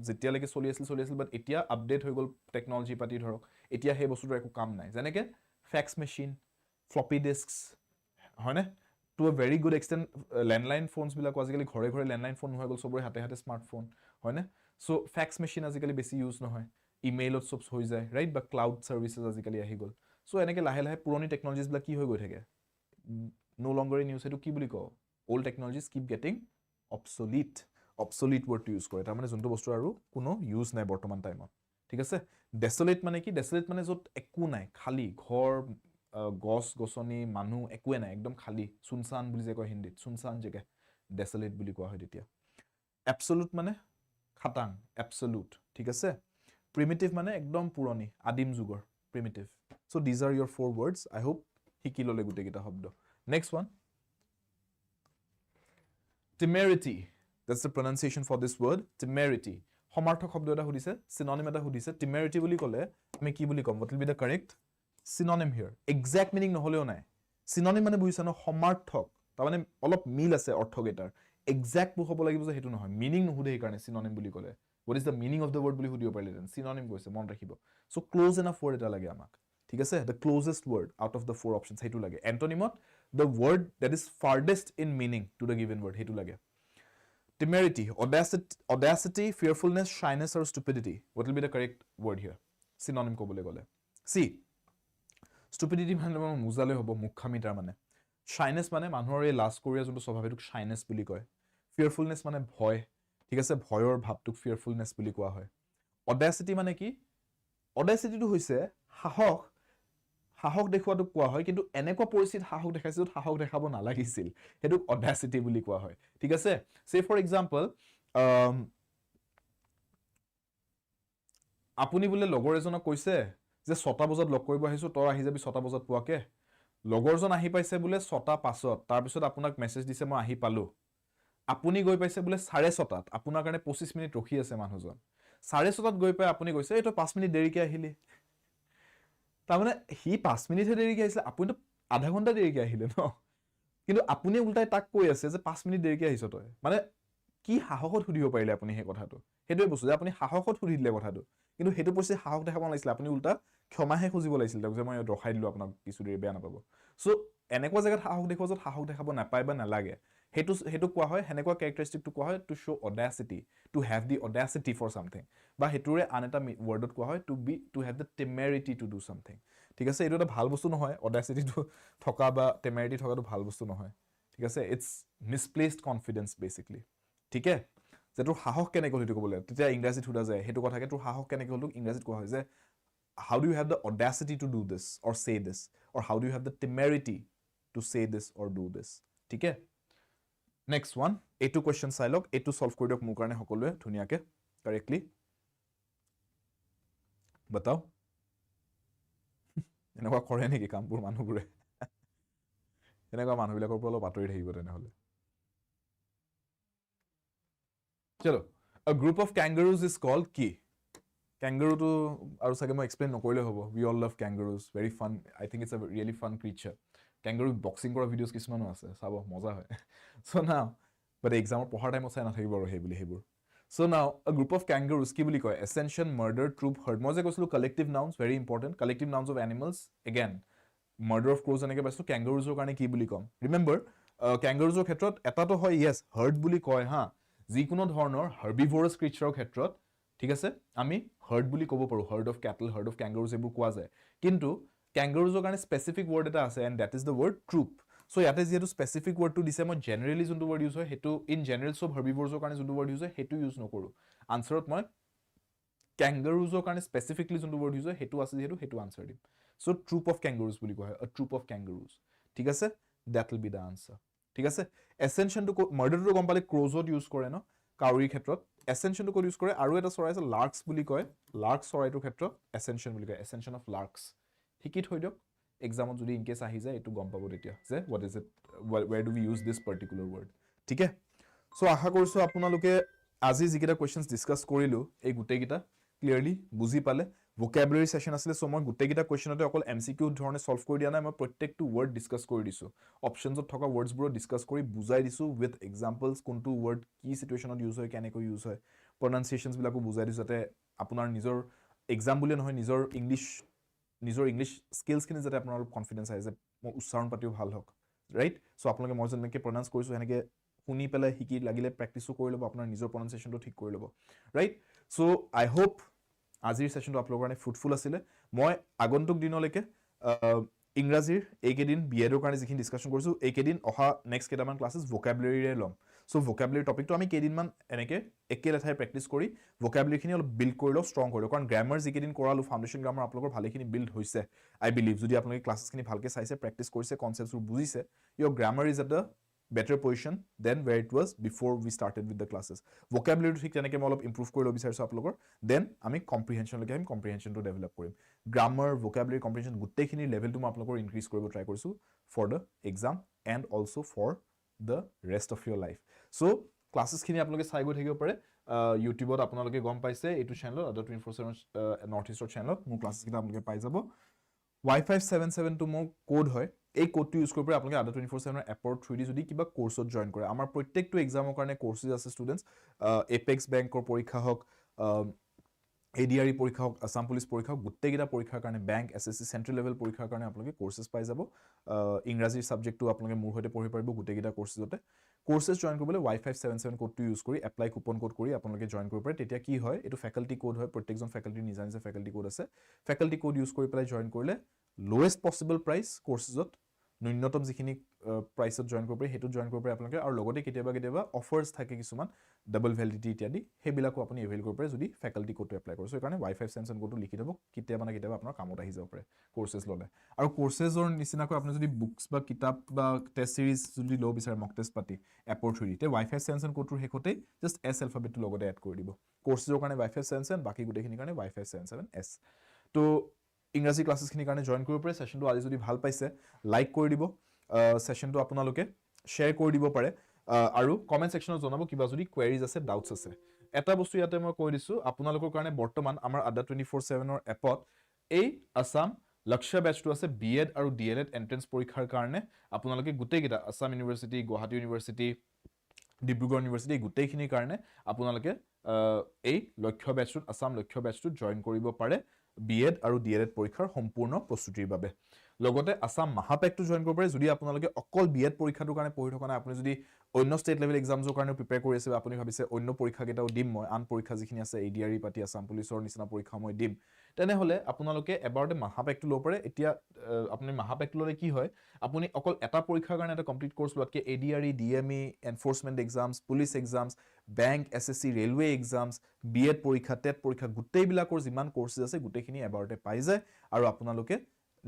যেতিয়ালৈকে চলি আছিল বাট এতিয়া আপডেট হৈ গল টেকনলজি পাতি ধৰক এতিয়া সেই বস্তুটোৰ একো কাম নাই যেনেকে ফ্যাক্স মেচিন ফ্লপি ডিস্কস হয়নে to a very good extent landline phones বিলাক আজিকালি ঘৰে ঘৰে landline phone হৈ গল সবৰে হাতে হাতে স্মাৰ্টফোন হয়নে সো ফ্যাক্স মেচিন আজিকালি বেছি ইউজ নহয় ইমেইলত সব হৈ যায় ৰাইট বা ক্লাউড সাৰ্ভিসেস আজিকালি আহি গল সো এনেকে লাহে লাহে পুৰণি টেকনলজিজ বিলাক কি হৈ গৈ থাকে no longer in use এটো কি বুলি কও old technologies keep getting obsolete word to use কৰে তাৰ মানে যোনটো বস্তু আৰু কোনো ইউজ নাই বৰ্তমান টাইমত ঠিক আছে desolate মানে কি desolate মানে যত একো নাই খালি ঘৰ গছ গছনি মানুহ একোৱে নাই একদম খালি সুনসান বুলি যে কয় হিন্দীত সুনসান জেগা desolate বুলি কোৱা হয় তেতিয়া absolute মানে খাটাং absolute ঠিক আছে primitive মানে একদম পুৰণি আদিম যুগৰ primitive so these are your four words I hope শিকি ললে গুটে কিটা শব্দ next one temerity that's the pronunciation for this word temerity সমাৰ্থক শব্দ এটা হুদিছে synonym এটা হুদিছে temerity বুলি কলে আমি কি বুলি কম what will be the correct synonym here exact meaning নহলেও নাই synonym মানে বুজিছা ন সমাৰ্থক তাৰ মানে অলপ মিল আছে অৰ্থকেটাৰ exact হ'ব লাগিব যে হেতু নহয় meaning নুহুদে এই কাৰণে synonym বুলি কলে what is the meaning of the word বুলি হুদিও পাৰিলে synonym কৈছে মন ৰাখিব so close enough word এটা লাগে আমাক ঠিক আছে the closest word out of the four options হেতু লাগে antonymত the word that is farthest in meaning to the given word hetu lage temerity audacity fearfulness shyness or stupidity what will be the correct word here synonym ko bole gole see stupidity mane muzale hobo mukhami tar mane shyness mane manhor ei last korea jonto swabhavituk shyness buli koy fearfulness mane bhoy ঠিক আছে ভয়ৰ ভাবটোক fearfulness বুলি কোৱা হয় audacity মানে কি audacity to হৈছে সাহস সাহস দেখুৱাটো কোৱা হয় কিন্তু এনেকুৱা পৰিস্থিতি সাহস দেখাইছে যত সাহস দেখাব নালাগিছিল হেতু অডাসিটি বুলি কোৱা হয় ঠিক আছে সে ফৰ এক্সাম্পল আপুনি বুলে লগৰ এজনক কৈছে যে 6টা বজাত লগ কৰিব আহিছো তই আহি যাবি 6টা বজাত পোৱাকে লগৰজন আহি পাইছে বুলে 6টা 5ত তাৰ পিছত আপোনাক মেছেজ দিছে মই আহি পালো আপুনি গৈ পাইছে বুলে 6:30ত আপোনাৰ কাৰণে 25 মিনিট ৰখি আছে মানুহজন 6:30ত গৈ পাই আপুনি কৈছে এই তই 5 মিনিট দেৰিকে আহিলি তাৰ মানে হি 5 মিনিট দেৰিকে আহিছিল আপুনি তো আধা ঘন্টা দেৰিকে আহিলে ন কিন্তু আপুনি উল্টাই তাক কৈ আছে যে 5 মিনিট দেৰিকে আহিছ তই মানে কি সাহসত সুধিব পাৰিলে আপুনি হে কথাটো হেতুৱে বস্তু যে আপুনি সাহসত সুধি দিলে কথাটো কিন্তু হেতু পছে সাহস দেখাব লাগিছিল আপুনি উল্টা ক্ষমাহে খুজিব লাগিছিল যে মই ৰখাই দিলো আপোনাক কিছু দেৰি বেয়া নাপাব সো এনেকুৱা জায়গাত সাহস দেখুৱা যত সাহস দেখাব নাপায় বা নালাগে হেতু কোৱা হয় হেনেকুৱা ক্যাৰেক্টাৰিষ্টিক টু কোৱা হয় to show audacity to have the audacity for something বা হেতুৰে আন এটা ওয়াৰ্ডত কোৱা হয় to have the temerity to do something ঠিক আছে এটো এটা ভাল বস্তু নহয় অডাসিটি টু থকা বা টেমেৰিটি থকাটো ভাল বস্তু নহয় ঠিক আছে ইটস মিসপ্লেসড কনফিডেন্স বেসিক্যালি ঠিক আছে যেটো সাহস কেনে কলিটো কবলে তেতিয়া ইংৰাজীত হুদা যায় হেতু কথাকে তোৰ সাহস কেনে কলটো ইংৰাজীত কোৱা হয় যে how do you have the audacity to do this or say this or how do you have the temerity to say this or do this ঠিক আছে next one a2 question চাই লওক a2 solve কৰি দিয়ক মোৰ কাৰণে সকলোৱে ধুনিয়াকে correctly बताओ এনেকুৱা কৰে নেকি কামপুৰ মানুহবোৰে এনেকুৱা মানুহবিলাকৰ পৰা অলপ আঁতৰি থাকিব তেনেহলে চলো a group of kangaroos is called কি kangaroo to আৰু সাগে মই এক্সপ্লেইন নকৰিলে হ'ব we all love kangaroos very fun I think it's a really fun creature kangaroo boxing কৰা ভিডিওস কিছুমানো আছে চাব মজা হয় so now but exam পঢ়াৰ টাইমত চাই নাথাকিব আৰু হেবুৰ so now a group of kangaroos কি বুলি কয় ascension murder troop herd মই যে কৈছিলো collective nouns very important collective nouns of animals again murder of crows এনেকে পাইছো kangaroos ৰ কাৰণে কি বুলি কম remember kangaroos ৰ ক্ষেত্ৰত এটাটো হয় yes herd বুলি কয় হা যিকোনো ধৰণৰ herbivorous creature ৰ ক্ষেত্ৰত ঠিক আছে আমি herd বুলি ক'ব পাৰো herd of cattle herd of kangaroos এবোৰ কোৱা যায় কিন্তু kangaroos ৰ কাৰণে স্পেসিফিক ওয়াৰ্ড এটা আছে and that is the word troop so ইয়াতে যেটো স্পেসিফিক ওয়াৰ্ড টু দিছে মই জেনাৰেলি যোনটো ওয়াৰ্ড ইউজ হয় হেতু ইন জেনাৰেল সব herbivores ৰ কাৰণে যোনটো ওয়াৰ্ড ইউজ হয় হেতু ইউজ নকৰো আনসাৰত মই kangaroos ৰ কাৰণে স্পেসিফিকলি যোনটো ওয়াৰ্ড ইউজ হয় হেতু আছে যেটো হেতু আনসাৰ দিম so troop of kangaroos বুলি কোৱা হয় a troop of kangaroos ঠিক আছে that will be the answer ঠিক আছে ascension to murder to গম পালে crows ত ইউজ কৰে ন কাউৰীৰ ক্ষেত্ৰত ascension to ইউজ কৰে আৰু এটা চৰাই আছে larks বুলি কয় larks চৰাইটোৰ ক্ষেত্ৰত ascension বুলি কয় ascension of larks ঠিকি থৈ দিয়ক এক্সামত যদি ইন কেস আহি যায় এটো গম পাব তেতিয়া যে what is it where do we use this particular word ঠিক আছে সো আশা কৰিছো আপোনালোকে আজি যিকেইটা কোৱেশ্চনছ ডিসকাস কৰিলো এই গুটেই কিটা ক্লিয়াৰলি বুজি পালে vocabulary session আছিলে সো মই গুটেকিটা কোৱেশ্চনতে অকল এমসিকিউ ধৰণে সলভ কৰি দিয়া নাই মই প্ৰত্যেকটো ওয়াৰ্ড ডিসকাস কৰি দিছো অপশনছত থকা ওয়াৰ্ডছ বোৰ ডিসকাস কৰি বুজাই দিছো উইথ এক্সাম্পলস কোনটো ওয়াৰ্ড কি সিচুৱেচনত ইউজ হয় কেনেকৈ ইউজ হয় প্ৰনাউন্সিয়েশনছ বিলাকো বুজাই দিছো যাতে আপোনাৰ নিজৰ এক্সাম বুলি নহয় নিজৰ ইংলিশ স্কিলছ খিনি যাতে আপোনাৰ কনফিডেন্স আহে যে মই উচ্চাৰণ পাতিও ভাল হওক ৰাইট সো আপোনালোকে মই যেনেকৈ প্ৰনাউন্স কৰিছো হেনেকৈ শুনি পেলাই শিকি লাগিলে প্ৰেক্টিসো কৰি ল'ব আপোনাৰ নিজৰ প্ৰনাউন্সিয়েশনটো ঠিক কৰি ল'ব ৰাইট সো আই হোপ আজিৰ সেশনটো আপোনালোকৰ কাৰণে ফ্ৰুটফুল আছিলে মই আগন্তুক দিনলৈকে ইংৰাজীৰ এইকেদিন বিএডৰ কাৰণে যিখিনি ডিসকাশন কৰিছো এইকেদিন অহা নেক্সট কেইটামান ক্লাसेस ভোকাবুলাৰীৰে লম সো ভোকাবুলাৰী টপিকটো আমি কেইদিনমান এনেকে একে লেঠাই প্ৰেক্টিস কৰি ভোকাবুলাৰী খিনি অলপ বিল্ড কৰি লও ষ্ট্ৰং কৰি লও কাৰণ গ্ৰামাৰ যিকেদিন কৰালো ফাউন্ডেশন গ্ৰামাৰ আপোনালোকৰ ভালেখিনি বিল্ড হৈছে আই বিলিভ যদি আপোনালোকে ক্লাसेस খিনি ভালকে চাইছে প্ৰেক্টিস কৰিছে কনসেপ্টছবোৰ বুজিছে your grammar is at the better position than where it was before we started with the classes vocabulary ঠিক তেনেকৈ মই অলপ ইমপ্ৰুভ কৰি ল'ব বিচাৰিছো আপোনালোকৰ দেন আমি কম্প্ৰিহেনশন লৈকে আমি কম্প্ৰিহেনশনটো ডেভেলপ কৰিম গ্ৰামাৰ vocabulary কম্প্ৰিহেনশন গোটেইখিনি লেভেলটো মই আপোনালোকৰ ইনক্ৰিজ কৰিব ট্ৰাই কৰিছো for the exam and also for the rest of your life so classes খিনি আপোনালোকে চাই গৈ থাকিব পাৰে ইউটিউবত আপোনালোকে গম পাইছে এইটো চেনেলত আদা 24/7 নৰ্থ ইষ্টৰ চেনেলত মোৰ ক্লাसेस কিটা আপোনালোকে পাই যাব Y577 টো মোৰ কোড হয় এই কোডটো ইউজ কৰি আপোনালোকে আদা 24/7 এপৰ থ্ৰুদি যদি কিবা কোৰ্সত জয়েন কৰে আমাৰ প্ৰত্যেকটো এক্সামৰ কাৰণে কোৰ্সেস আছে ষ্টুডেন্টস এপেক্স বেংকৰ পৰীক্ষা হওক এডিআৰই পৰীক্ষা হওক আসাম পুলিচ পৰীক্ষা হওক গুটেকিটা পৰীক্ষাৰ কাৰণে বেংক এসএসসি সেন্ট্ৰেল লেভেল পৰীক্ষাৰ কাৰণে আপোনালোকে কোৰ্সেস পাই যাব ইংৰাজী সাবজেক্টটো আপোনালোকে মোৰ হৈতে পঢ়ি পাৰিব গুটেকিটা কোৰ্সেসতে কোৰ্সেস জয়েন কৰিবলৈ Y577 কোডটো ইউজ কৰি এপ্লাই কুপন কোড কৰি আপোনালোকে জয়েন কৰিব পাৰে তেতিয়া কি হয় এটো ফ্যাকাল্টি কোড হয় প্ৰত্যেকজন ফ্যাকাল্টি নিজা নিজা ফ্যাকাল্টি কোড আছে ফ্যাকাল্টি কোড ইউজ কৰি পেলাই জয়েন কৰিলে লোৱেষ্ট পসিবল প্ৰাইস কোৰ্সেসত ন্যূনতম যিখিনি প্ৰাইসত জয়েন কৰিব পাৰে হেতু জয়েন কৰিব পাৰে আপোনালোকে আৰু লগতে কেতিয়াবা অফাৰ্স থাকে কিছুমান ডাবল ভ্যালিডিটি ইত্যাদি হেবিলাকো আপুনি এভেইল কৰিব পাৰে যদি ফ্যাকাল্টি কোডটো এপ্লাই কৰে সো কাৰণে Y577 কোডটো লিখি দিব কেতিয়াবা না কেতিয়াবা আপোনাৰ কামত আহি যাব পাৰে কোৰ্সেস ললে আৰু কোৰ্সেসৰ নিচিনাকৈ আপুনি যদি বুকস বা কিতাপ বা টেষ্ট সিৰিজ যদি লো বিচাৰে মক টেষ্ট পাতি এপৰ থ্ৰুদি তে Y577 কোডটোৰ হেকতে জাস্ট এস এলফাবেটটো লগতে এড কৰি দিব কোৰ্সেসৰ কাৰণে Y577 বাকি গুটেখিনি কাৰণে Y577S তো ইংৰাজী ক্লাसेस খিনি কাৰণে জয়েন কৰিব পাৰে সেশনটো আজি যদি ভাল পাইছে লাইক কৰি দিব সেশনটো আপোনালোকে শেয়াৰ কৰি দিব পাৰে আৰু কমেন্ট সেকশনত জনাব কিবা যদি কোৱেৰিজ আছে ডাউটস আছে এটা বস্তু ইয়াতে মই কৈ দিছো আপোনালোকৰ কাৰণে বৰ্তমান আমাৰ আদা 24/7 ৰ এপত এই আসাম লক্ষ্য বেচটো আছে B.Ed আৰু D.Ed এন্ট্ৰেন্স পৰীক্ষাৰ কাৰণে আপোনালোকে গুটেকিটা Assam university Guwahati university Dibrugarh university গুটেইখিনিৰ কাৰণে আপোনালোকে এই লক্ষ্য বেচটো আসাম লক্ষ্য বেচটো জয়েন কৰিব পাৰে B.Ed আৰু D.Ed পৰীক্ষাৰ সম্পূৰ্ণ প্ৰস্তুতিৰ বাবে লগতে আসাম মহাপেকটো জয়েন কৰিব পাৰে যদি আপোনালোকে অকল B.Ed পৰীক্ষাটোৰ কাৰণে পঢ়ি থকা নাই আপুনি যদি অন্য ষ্টেট লেভেল এক্সামছৰ কাৰণে প্ৰিপেয়াৰ কৰি আছে আপুনি ভাবিছে অন্য পৰীক্ষা কেটাও দিম মই আন পৰীক্ষা যিখিনি আছে এডিআৰই পাতি আসাম পুলিচৰ নিচিনা পৰীক্ষা মই দিম তেনেহলে আপোনালোকে এবাৰতে মহাপেকটো লব পাৰে এতিয়া আপুনি মহাপেকটো ললে কি হয় আপুনি অকল এটা পৰীক্ষাৰ কাৰণে এটা কমপ্লিট কোৰ্স লোৱাতকে ADRE DME enforcement exams police exams bank SSC railway exams B.Ed পৰীক্ষা টেট পৰীক্ষা গুটেইবিলাকৰ যিমান কোৰ্সেস আছে গুটেইখিনি এবাৰতে পাই যায় আৰু আপোনালোকে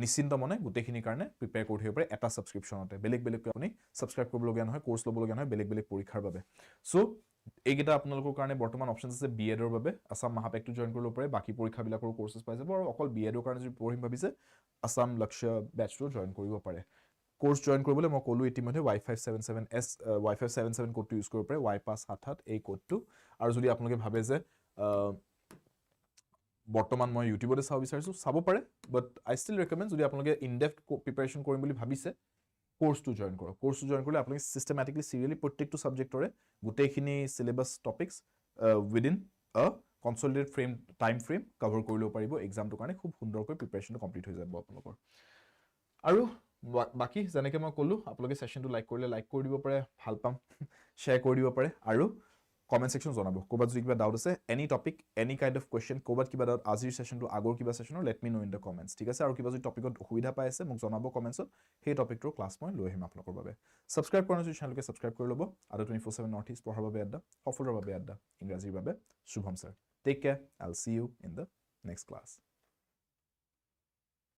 নিশ্চিন্ত মনে গুটেইখিনি কাৰণে প্ৰিপেয়াৰ কৰি থাকিব পাৰে এটা সাবস্ক্ৰিপচনতে বেলেগ আপুনি সাবস্ক্ৰাইব কৰিব লগা নহয় কোৰ্স ল'ব লগা নহয় বেলেগ পৰীক্ষাৰ বাবে সো এইকেইটা আপোনালোকৰ কাৰণে বৰ্তমান অপচনছ আছে B.Ed ৰ বাবে আসাম মহাপেকটো জয়েন কৰিব পাৰে বাকি পৰীক্ষাবিলাকৰ কোৰ্সেস পাই যাব আৰু অকল B.Ed ৰ কাৰণে যদি পঢ়িম ভাবিছে আসাম লক্ষ্য বেচটো জয়েন কৰিব পাৰে কোৰ্স জয়েন কৰিবলৈ মই ক'লো ইতিমধ্যে Y577 কোডটো ইউজ কৰিব পাৰে Y577 এই কোডটো আৰু যদি আপোনালোকে ভাবে যে বৰ্তমান মই ইউটিউবতে চাব বিচাৰিছো চাব পাৰে বাট আই ষ্টিল ৰেকমেন্ড যদি আপোনালোকে ইন ডেপথ প্ৰিপাৰেচন কৰিম বুলি ভাবিছে কোৰ্সটো জয়েন কৰক কোৰ্সটো জয়েন কৰিলে আপোনালোকে সিস্টেমেটিকলি সিৰিয়ালি প্ৰত্যেকটো সাবজেক্টৰে গুটেইখিনি syllabus topics within a consolidated time frame cover কৰি ল'ব পাৰিব এক্সামটোৰ কাৰণে খুব সুন্দৰকৈ প্ৰিপাৰেচনটো কমপ্লিট হৈ যাব আপোনালোকৰ আৰু বাকি যেনেকৈ মই ক'লো আপোনালোকে সেশনটো লাইক কৰিলে লাইক কৰি দিব পাৰে ভাল পাম শেয়াৰ কৰি দিব পাৰে আৰু কমেন্ট সেকশন জনাব কোবাত যদি কিবা ডাউট আছে any topic any kind of question কোবাত কিবা ডাউট আজিৰ সেশনটো আগৰ কিবা সেশনৰ let me know in the comments ঠিক আছে আৰু কিবা যদি টপিকত অসুবিধা পাই আছে মোক জনাব কমেন্টছত সেই টপিকটোৰ ক্লাছ মই লৈ আহিম আপোনালোকৰ বাবে সাবস্ক্ৰাইব কৰা যদি চেনেলকে সাবস্ক্ৰাইব কৰি ল'ব আৰু 24/7 নৰ্থ ইষ্ট পঢ়াৰ বাবে আড্ডা সফলৰ বাবে আড্ডা ইংৰাজীৰ বাবে Shubham sir take care I'll see you in the next class